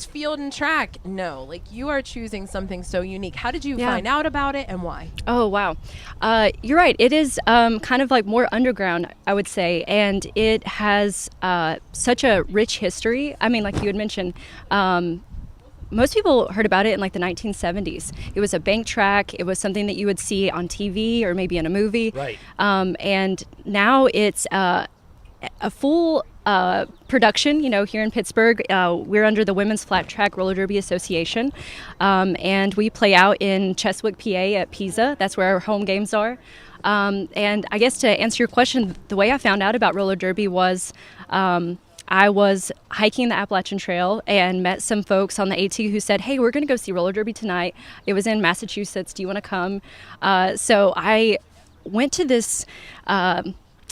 field and track. No, like, you are choosing something so unique. How did you Yeah. find out about it and why? Oh, wow. You're right. It is kind of like more underground, I would say. And it has such a rich history. I mean, like you had mentioned, most people heard about it in like the 1970s. It was a bank track. It was something that you would see on TV or maybe in a movie. Right. And now it's a full production, here in Pittsburgh. We're under the Women's Flat Track Roller Derby Association. And we play out in Cheswick, PA at Pisa. That's where our home games are. And I guess to answer your question, the way I found out about roller derby was I was hiking the Appalachian Trail and met some folks on the AT who said, "Hey, we're going to go see roller derby tonight. It was in Massachusetts. Do you want to come?" So I went to this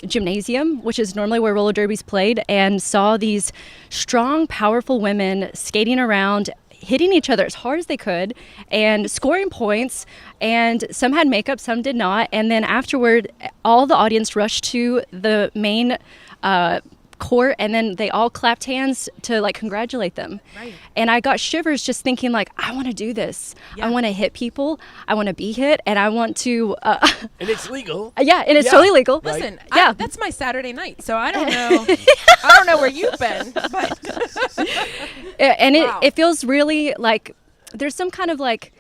gymnasium, which is normally where roller derby's played, and saw these strong, powerful women skating around, hitting each other as hard as they could and scoring points. And some had makeup, some did not. And then afterward, all the audience rushed to the main court, and then they all clapped hands to like congratulate them. Right. And I got shivers just thinking, like, I want to do this. Yeah. I want to hit people. I want to be hit, and I want to And it's legal. yeah, and it's Yeah. totally legal. Right. Listen, Yeah. that's my Saturday night, so I don't know. I don't know where you've been, but And Wow. it feels really like there's some kind of like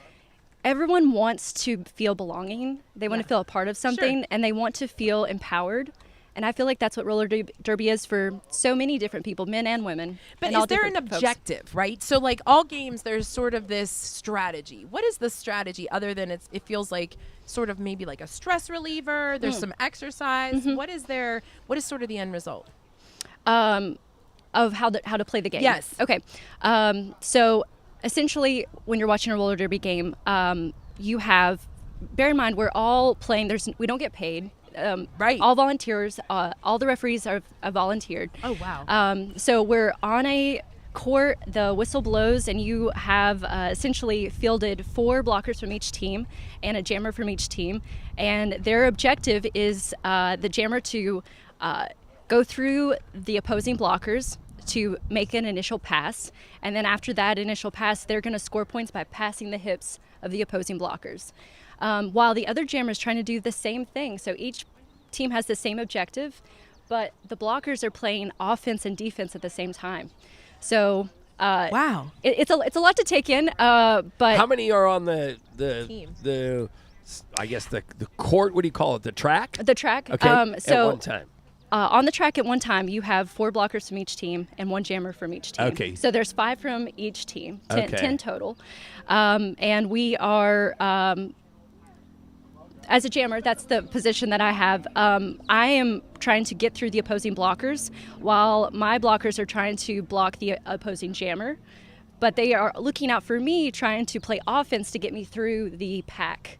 everyone wants to feel belonging. They want Yeah. to feel a part of something, and they want to feel empowered. And I feel like that's what roller derby is for so many different people, men and women. But and all is there an different folks. objective, right? So, like, all games, there's sort of this strategy. What is the strategy other than it feels like sort of maybe like a stress reliever? There's some exercise. Mm-hmm. What is sort of the end result? Of how to play the game? Yes. Okay. So essentially, when you're watching a roller derby game, you have, bear in mind, we're all playing. We don't get paid. Right. All volunteers. All the referees are volunteered. Oh, wow. So we're on a court, the whistle blows, and you have essentially fielded 4 blockers from each team and a jammer from each team. And their objective is the jammer to go through the opposing blockers to make an initial pass. And then after that initial pass, they're going to score points by passing the hips of the opposing blockers. While the other jammer is trying to do the same thing. So each team has the same objective, but the blockers are playing offense and defense at the same time. So Wow. it's a lot to take in. But How many are on the Team. I guess the court? What do you call it? The track? the track. Okay. So at one time. on the track at one time, you have 4 blockers from each team and 1 jammer from each team. Okay. So there's 5 from each team, 10, Okay. 10 total. And we are, as a jammer, that's the position that I have. I am trying to get through the opposing blockers while my blockers are trying to block the opposing jammer but they are looking out for me, trying to play offense to get me through the pack.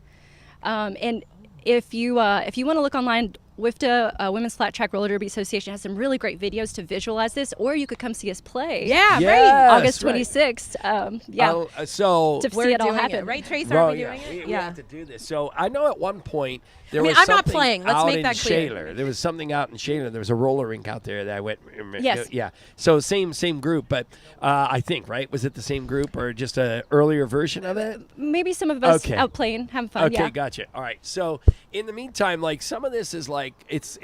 And if you want to look online, WIFTA, Women's Flat Track Roller Derby Association, has some really great videos to visualize this, or you could come see us play. Yeah, Yes, right. August right. 26th. Yeah, So to We're see it all doing happen. right, Trace? Well, Are we doing we it? we have to do this. So I know at one point there I mean, was I'm not something playing. Let's out make in that clear. Shaler. There was something out in Shaler. There was a roller rink out there that I went. Yes. Yeah. So same group, but I think, right? Was it the same group or just an earlier version of it? Maybe some of us Okay. out playing, having fun. Okay, Yeah. gotcha. All right. So in the meantime, like some of this is like it's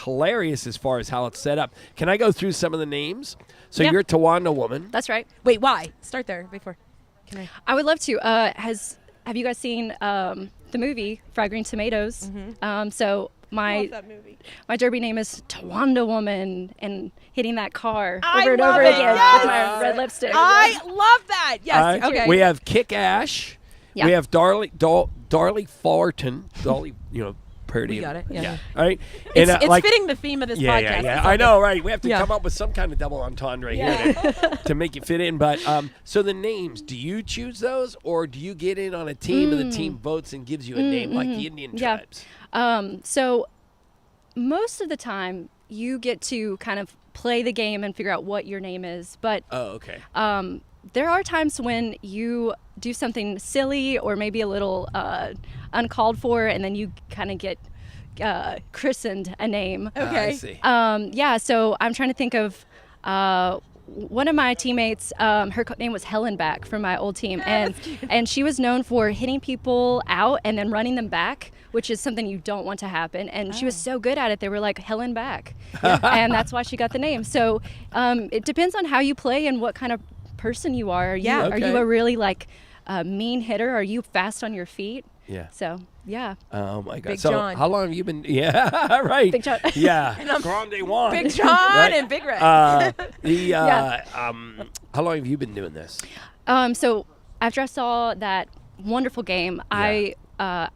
hilarious as far as how it's set up. Can I go through some of the names? So Yeah. you're Tawanda Woman. That's right. Wait, why? Start there before. Can I? I would love to. Have you guys seen the movie Fried Green Tomatoes? So my derby name is Tawanda Woman, and hitting that car I over and love over it, again yes! with my red lipstick. I love that. Yes. Okay. We have Kick Ash. Yeah. We have Darley Fullerton. Dolly, Purdy. We got it, yeah. All right. it's And, it's fitting the theme of this Yeah, podcast. yeah. It's I like know, right? We have to Yeah. come up with some kind of double entendre here to make it fit in. But so the names, do you choose those, or do you get in on a team and the team votes and gives you a name like the Indian Yeah. tribes? So most of the time, you get to kind of play the game and figure out what your name is. But Oh, okay. there are times when you do something silly or maybe a little uncalled for, and then you kind of get christened a name. Okay. I see. Yeah, so I'm trying to think of one of my teammates. Her name was Helen Back from my old team, and she was known for hitting people out and then running them back, which is something you don't want to happen. And she was so good at it, they were like Helen Back, and that's why she got the name. So it depends on how you play and what kind of person you are. Are you, are you Okay. a really like mean hitter? Are you fast on your feet? Yeah. So yeah. Oh my God! Big so John. how long have you been? Yeah, right. Big John. Yeah. Grande Juan. Big John Right. and Big Red. How long have you been doing this? So after I saw that wonderful game, I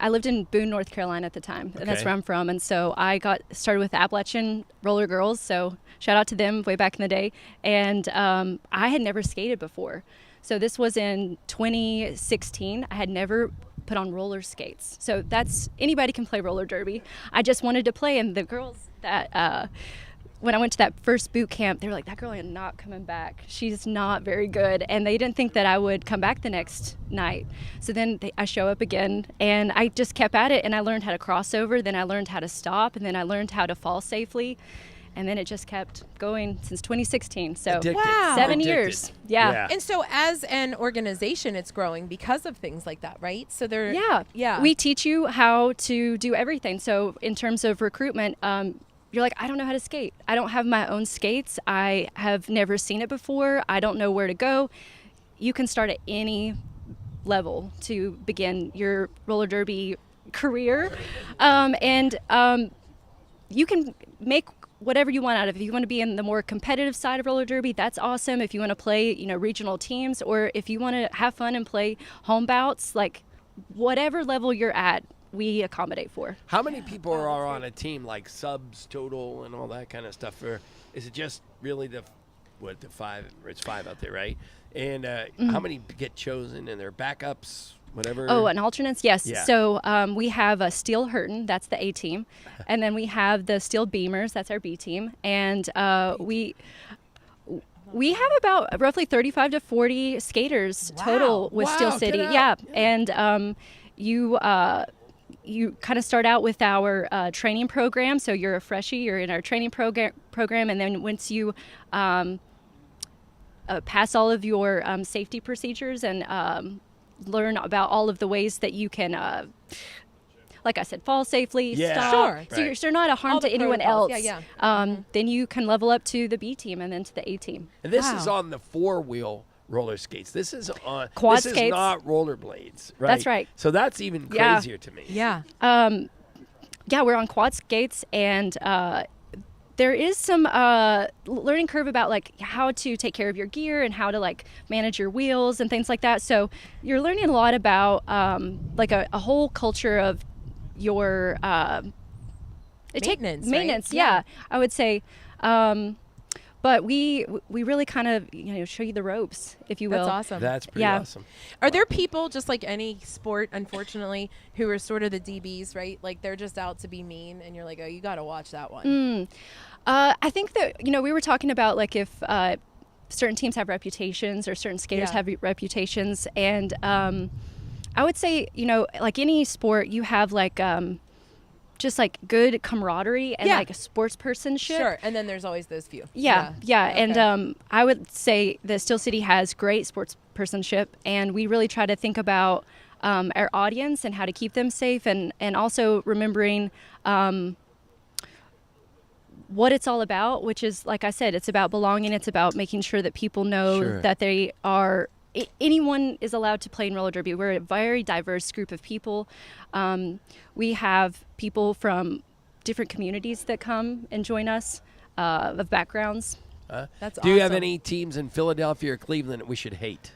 lived in Boone, North Carolina at the time, and that's Okay. where I'm from. And so I got started with Appalachian Roller Girls. So shout out to them way back in the day. And I had never skated before. So this was in 2016. I had never put on roller skates. So that's anybody can play roller derby. I just wanted to play, and the girls that when I went to that first boot camp, they were like, that girl is not coming back. She's not very good. And they didn't think that I would come back the next night. So then I show up again, and I just kept at it, and I learned how to cross over. Then I learned how to stop, and then I learned how to fall safely. And then it just kept going since 2016. So Addicted. Wow. 7 Addicted. years. Yeah. And so as an organization, it's growing because of things like that, right? So they're Yeah. We teach you how to do everything. So in terms of recruitment, you're like, I don't know how to skate. I don't have my own skates. I have never seen it before. I don't know where to go. You can start at any level to begin your roller derby career. You can make whatever you want out of it. If you want to be in the more competitive side of roller derby, that's awesome. If you want to play, regional teams, or if you want to have fun and play home bouts, like whatever level you're at, we accommodate for. How many people are on a team, like subs total and all that kind of stuff? Or is it just really the five? It's five out there, right? And how many get chosen, and their backups, whatever? Oh, and alternates, yes. Yeah. So we have a Steel Hurton, that's the A team, and then we have the Steel Beamers, that's our B team, and we have about roughly 35 to 40 skaters total with Wow, Steel get City. out. Yeah, and you kind of start out with our training program. So you're a freshie, you're in our training program, and then once you pass all of your safety procedures and learn about all of the ways that you can, like I said, fall safely, Yeah. stop. Sure. So you're not a harm All to the anyone else. protocols. Yeah. Then you can level up to the B team and then to the A team. And this is on the four-wheel roller skates. This is on Quad this skates. is not rollerblades, right? That's right. So that's even Yeah. crazier to me. Yeah. Yeah, we're on quad skates, and there is some learning curve about like how to take care of your gear and how to like manage your wheels and things like that. So you're learning a lot about like a whole culture of your Maintenance, right? maintenance. Yeah, I would say. but we really kind of show you the ropes, if you will. That's awesome. That's pretty Yeah. awesome. Are there people, just like any sport, unfortunately, who are sort of the DBs, right? Like they're just out to be mean, and you're like, oh, you got to watch that one. I think that we were talking about like if certain teams have reputations or certain skaters Yeah. have reputations, and I would say like any sport, you have like just like good camaraderie and Yeah. like a sportspersonship. Sure. And then there's always those few. Yeah. Okay. And I would say that Steel City has great sportspersonship, and we really try to think about our audience and how to keep them safe, and also remembering what it's all about, which is, like I said, it's about belonging. It's about making sure that people know Sure. that they are. Anyone is allowed to play in roller derby. We're a very diverse group of people. We have people from different communities that come and join us, of backgrounds. That's Do you have awesome. any teams in Philadelphia or Cleveland that we should hate?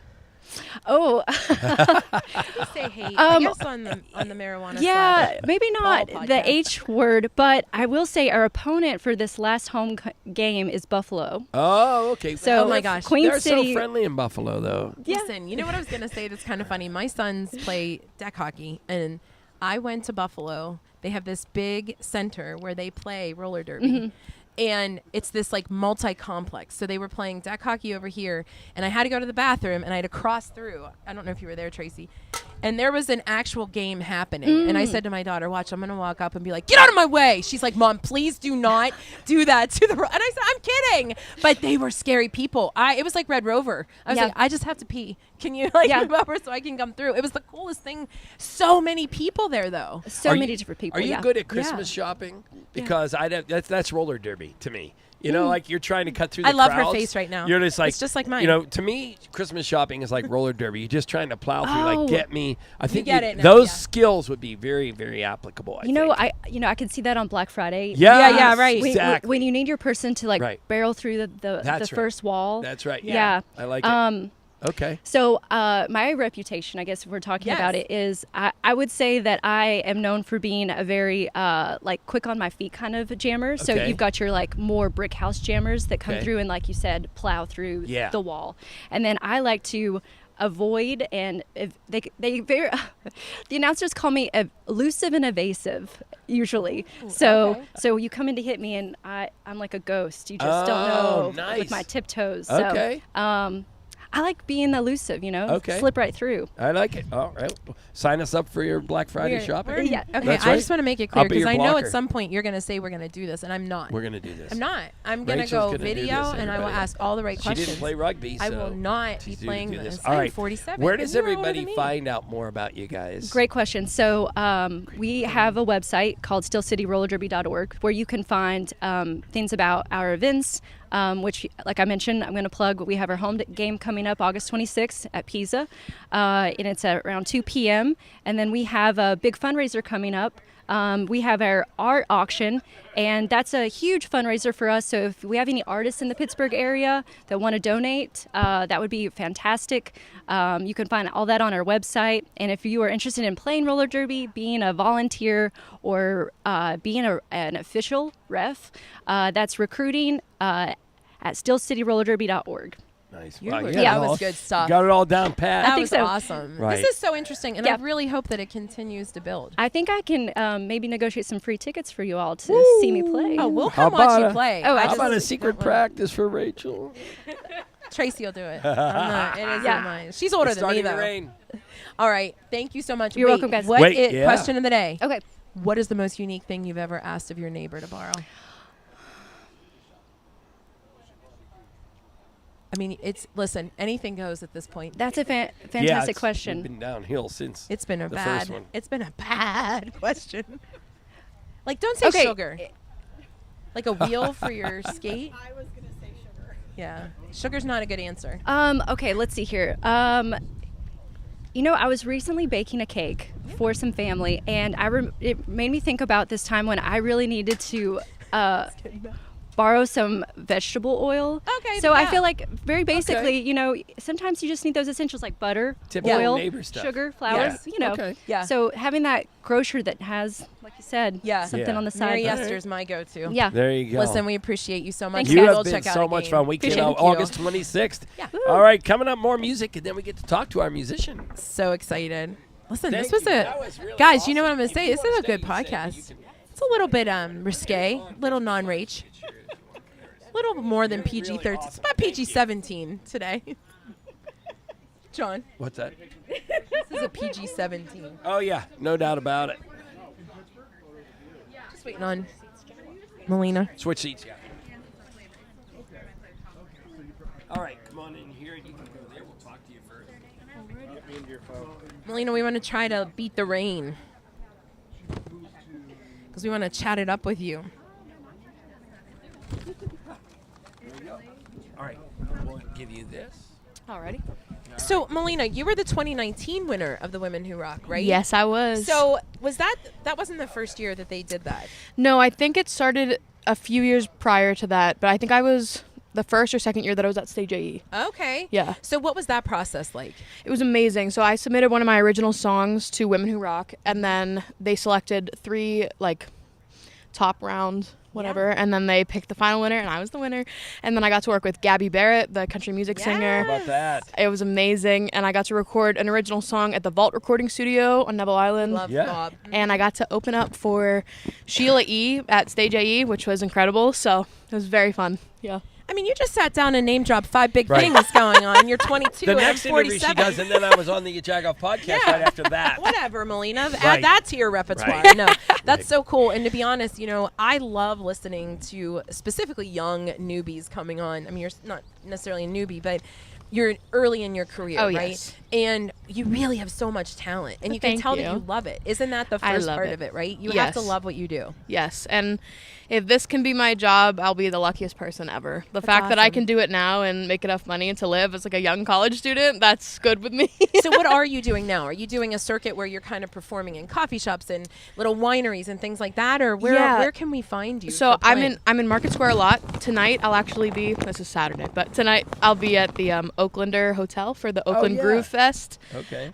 Oh, We say hate. I guess on the marijuana yeah, side. maybe not Ball the podcast. H word, but I will say our opponent for this last home game is Buffalo. Oh, okay. So, Oh my gosh. Queen They're City. so friendly in Buffalo, though. Yeah. Listen, you know what I was going to say that's kind of funny? My sons play deck hockey, and I went to Buffalo. They have this big center where they play roller derby. Mm-hmm. And it's this like multi-complex. So they were playing deck hockey over here, and I had to go to the bathroom, and I had to cross through. I don't know if you were there, Tracy. And there was an actual game happening. And I said to my daughter, watch, I'm going to walk up and be like, get out of my way. She's like, Mom, please do not do that to the And I said, I'm kidding. But they were scary people. It was like Red Rover. I was Yeah. like, I just have to pee. Can you like Yeah. move over so I can come through? It was the coolest thing. So many people there, though. So Are many you- different people. Are you yeah. good at Christmas shopping? Because I don't. That's roller derby to me. You know, like you're trying to cut through the I love her crowds. face right now. You're just like, It's just like mine. You know, to me, Christmas shopping is like roller derby. You're just trying to plow through, Oh. like, get me. I think get it now, those yeah. skills would be very, very applicable. I You know, think. I can see that on Black Friday. Yes, yeah, right. Exactly. When you need your person to like Right. barrel through the That's right. first wall. That's right. Yeah. I like it. Okay. So my reputation, I guess if we're talking Yes. about it, is I would say that I am known for being a very like quick on my feet kind of jammer. So Okay. you've got your like more brick house jammers that come Okay. through and, like you said, plow through Yeah. the wall. And then I like to avoid, and if they very the announcers call me elusive and evasive usually. So you come in to hit me, and I'm like a ghost. You just don't know nice. with my tiptoes. Okay. So I like being elusive, Okay. slip right through. I like it. All right. Well, sign us up for your Black Friday shopping. Yeah. Okay, That's I right. just want to make it I'll clear be because your I know blocker. at some point you're going to say we're going to do this, and I'm not. We're gonna do this. I'm not. I'm going to Rachel's go gonna do video, this, and I will everybody. ask all the right She questions. didn't play rugby, I so will not she's be due to playing do this. All I'm right. 47. Where does You're older everybody than me. find out more about you guys? Great question. So we have a website called steelcityrollerderby.org where you can find things about our events, which, like I mentioned, I'm going to plug. We have our home game coming up August 26th at Pisa, and it's at around 2 p.m. And then we have a big fundraiser coming up. We have our art auction, and that's a huge fundraiser for us. So if we have any artists in the Pittsburgh area that want to donate, that would be fantastic. You can find all that on our website. And if you are interested in playing roller derby, being a volunteer, or being an official ref, that's recruiting at steelcityrollerderby.org. Nice. You Wow, were- got that it was all- good stuff. Got it all down pat. That think was so. awesome. Right. This is so interesting, and Yeah. I really hope that it continues to build. I think I can maybe negotiate some free tickets for you all to see me play. Oh, we'll How come watch you about play. Oh, I How just about a secret don't wanna- practice for Rachel? Tracy will do it. I'm not. It isn't Yeah. mine. She's older It's than me, starting to though. rain. All right. Thank you so much. You're Wait, welcome, guys. What Wait, it- yeah. Question of the day. Okay. What is the most unique thing you've ever asked of your neighbor to borrow? I mean, listen, anything goes at this point. That's a Yeah, fantastic it's question. been downhill since It's been a the bad. first one. It's been a bad question. Like, don't say Okay. sugar. Like a wheel for your skate. I was gonna say sugar. Yeah, sugar's not a good answer. Okay, let's see here. I was recently baking a cake for some family, and it made me think about this time when I really needed to borrow some vegetable oil. Okay, So I yeah. feel like very basically, you know, sometimes you just need those essentials like butter, Typical oil, neighbor stuff. sugar, flour, you know. Okay. Yeah. So having that grocer that has, like you said, something Yeah. on the side. Mary Esther's my go-to. Yeah. There you go. Listen, we appreciate you so much. You Guys, have we'll been check out so a much game. fun. We Thank came out you. August 26th. Yeah. All right, coming up, more music, and then we get to talk to our musician. So excited. Listen, Thank this was you. a That was really guys. You know what awesome. I'm gonna say? If you This is wanna a good stay, you stay. podcast. You can- It's a little bit risque, little non-rage, a little more than PG-13. It's about PG-17 today. John, What's that? this is a PG-17. Oh, yeah, no doubt about it. Just waiting on Melina. Switch seats, yeah. All right, come on in here, and you can go there. We'll talk to you first. Melina, we want to try to beat the rain because we want to chat it up with you. All right, we'll give you this. Alrighty. So, Melina, you were the 2019 winner of the Women Who Rock, right? Yes, I was. So, was that wasn't the first year that they did that? No, I think it started a few years prior to that, but I think I was the first or second year that I was at Stage AE. Okay. Yeah. So, what was that process like? It was amazing. So I submitted one of my original songs to Women Who Rock, and then they selected 3 like top round whatever, and then they picked the final winner, and I was the winner. And then I got to work with Gabby Barrett, the country music singer. How about that? It was amazing, and I got to record an original song at the Vault Recording Studio on Neville Island. Love Yeah. Bob. And I got to open up for Sheila E. at Stage AE, which was incredible. So it was very fun. Yeah. I mean, you just sat down and name dropped 5 big Right. things going on. You're 22 The and I'm next interview she 47. does, and then I was on the Yajagoff podcast right after that. Whatever, Melina. Right. Add that to your repertoire. Right. No, that's so cool. And to be honest, you know, I love listening to specifically young newbies coming on. I mean, you're not necessarily a newbie, but you're early in your career, Oh, right? yes. And you really have so much talent, and you can Thank tell that you. you love it. Isn't that the I first love part it. of it, right? You have Yes. to love what you do. Yes. And if this can be my job, I'll be the luckiest person ever. The fact that I awesome. can do it now and make enough money to live as like a young college student, that's good with me. So what are you doing now? Are you doing a circuit where you're kind of performing in coffee shops and little wineries and things like that, or where can we find you? So for I'm playing? in Market Square a lot. Tonight I'll actually be, this is Saturday, but tonight I'll be at the Oaklander Hotel for the Oakland yeah. Groove Fest. Okay.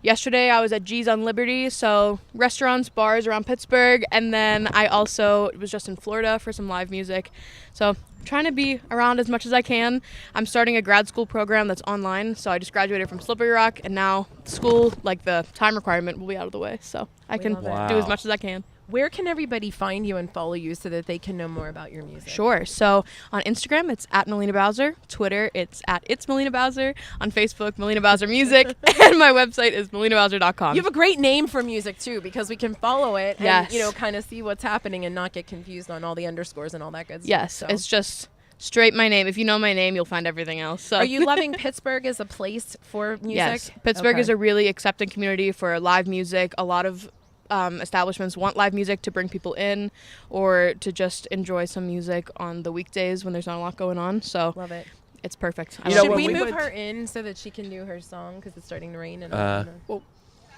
Yesterday I was at G's on Liberty, so restaurants, bars around Pittsburgh, and then I also was just in Florida for some live music. So trying to be around as much as I can. I'm starting a grad school program that's online, so I just graduated from Slippery Rock, and now school, like the time requirement, will be out of the way, so I can love it. do as Wow. much as I can. Where can everybody find you and follow you so that they can know more about your music? Sure. So on Instagram, it's at Melina Bowser. Twitter, it's at It's Melina Bowser. On Facebook, Melina Bowser Music. And my website is melinabowser.com. You have a great name for music too, because we can follow it and Yes. kind of see what's happening and not get confused on all the underscores and all that good stuff. Yes, So. it's just straight my name. If you know my name, you'll find everything else. So Are you loving Pittsburgh as a place for music? Yes. Pittsburgh Okay. is a really accepting community for live music. A lot of establishments want live music to bring people in or to just enjoy some music on the weekdays when there's not a lot going on. So Love it. it's perfect. I You know, Should love when we it. we move went- her in so that she can do her song because it's starting to rain? And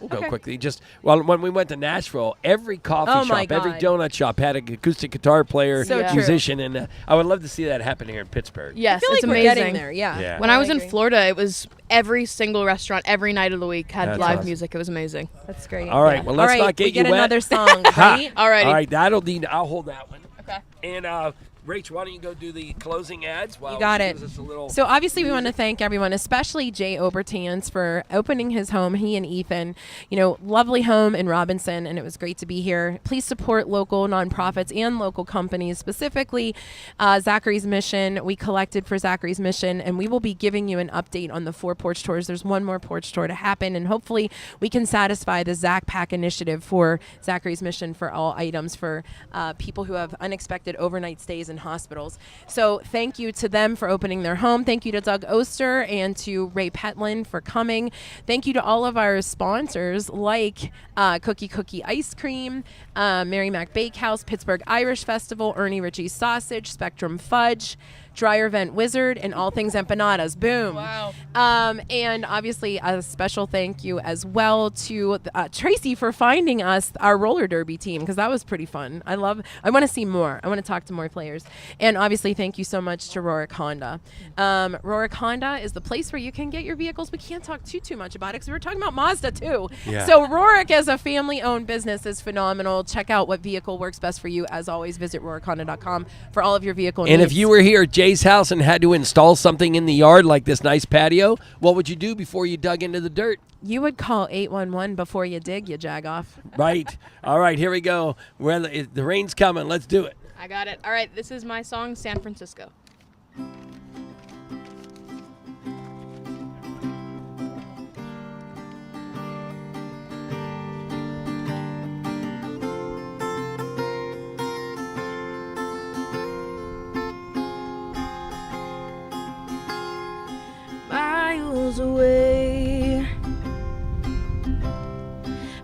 We'll go Okay. quickly. Just when we went to Nashville, every coffee Oh, my shop, every God. donut shop had an acoustic guitar player, So true. musician, and I would love to see that happen here in Pittsburgh. Yes, I feel like it's we're amazing. getting there. Yeah. Yeah. When I No, was in agree. Florida, it was every single restaurant, every night of the week had That's live awesome. music. It was amazing. That's great. All right, Yeah. well, let's All right, not get we you get wet. another song, Ha. right? Alrighty. All right, that'll need. I'll hold that one. Okay. And Rach, why don't you go do the closing ads? While You got she it. gives us a little So obviously we want to thank everyone, especially Jay Obertans, for opening his home. He and Ethan, lovely home in Robinson, and it was great to be here. Please support local nonprofits and local companies, specifically Zachary's Mission. We collected for Zachary's Mission, and we will be giving you an update on the 4 porch tours. There's one more porch tour to happen, and hopefully we can satisfy the Zach Pack initiative for Zachary's Mission for all items for people who have unexpected overnight stays in hospitals. So thank you to them for opening their home. Thank you to Doug Oster and to Ray Petlin for coming. Thank you to all of our sponsors like Cookie Ice Cream, Mary Mac Bakehouse, Pittsburgh Irish Festival, Ernie Ritchie's Sausage, Spectrum Fudge, dryer vent wizard, and all things empanadas. Boom. Wow. And obviously a special thank you as well to Tracy for finding us our roller derby team, because that was pretty fun. I want to see more. I want to talk to more players. And obviously thank you so much to Rorick Honda. Rorick Honda is the place where you can get your vehicles. We can't talk too much about it because we were talking about Mazda too. Yeah. So Rorick as a family-owned business is phenomenal. Check out what vehicle works best for you. As always, visit rorickhonda.com for all of your vehicle needs. And if you were here at Jay's house and had to install something in the yard like this nice patio, what would you do before you dug into the dirt? You would call 811 before you dig, you jagoff. Right. All right, here we go. The rain's coming. Let's do it. I got it. All right, this is my song, San Francisco. Miles away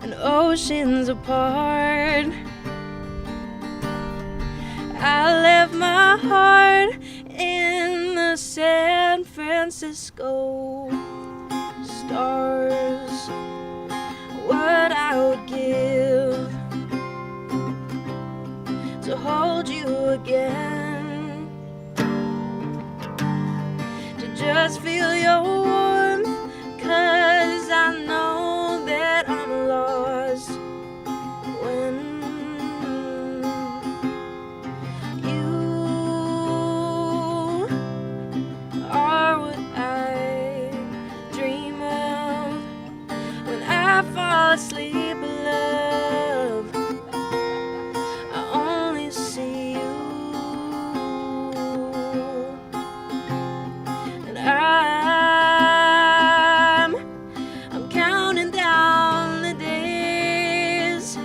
and oceans apart, I left my heart in the San Francisco stars. What I would give to hold you again, to just feel your warmth, 'cause I know that I'm lost when are what I dream of when I fall asleep, love. I only see you, and I'm counting down the days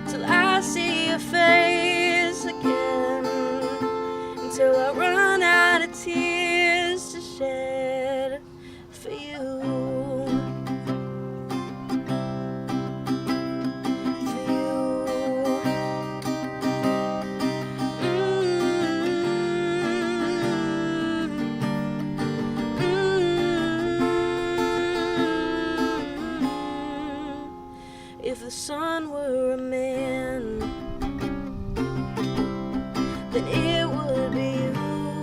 till I see your face again, until I run out of tears to shed for you. For you. If the sun were a man, then it would be you.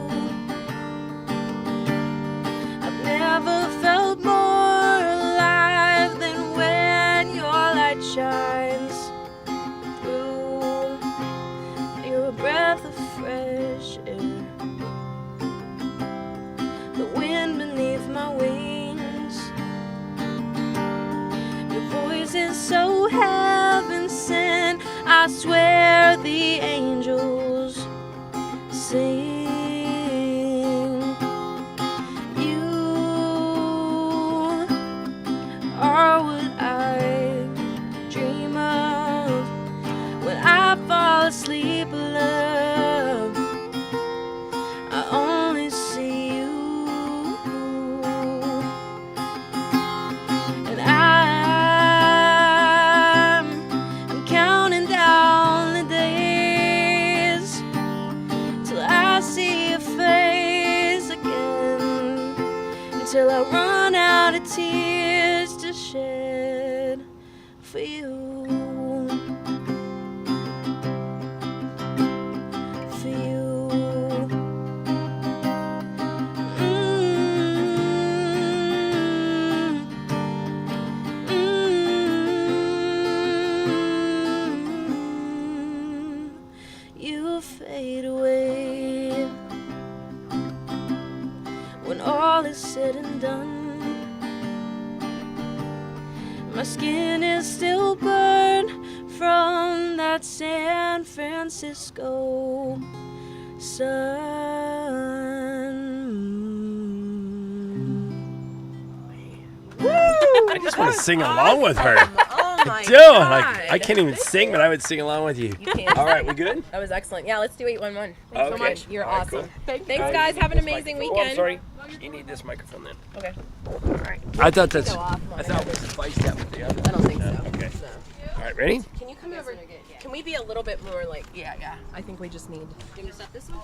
I've never felt more alive than when your light shines through. You're a breath of fresh air, the wind beneath my wings. Your voice is so heaven sent, I swear the angels sing. You are what I dream of when I fall asleep, love. I only see you, and I'm counting down the days till I see your face again, until I run out of tears to shed for you. For you. You fade away when all is said and done. My skin is still burned from that San Francisco sun. I just want to sing along with her. Oh my Dude, I can't even sing, but I would sing along with you. You can't. All right, we good? That was excellent. Yeah, let's do 811. Thanks so Okay. much. You're All right, awesome. cool. Thanks, guys. Have an amazing Oh, I'm weekend. sorry. You need this microphone then. Okay. All right. I thought that's. Go off, I thought it was the vice step with the other. I don't think so. Okay. No. All right, ready? Can you come over? Can we be a little bit more like? Yeah. I think we just need. You want to set this one?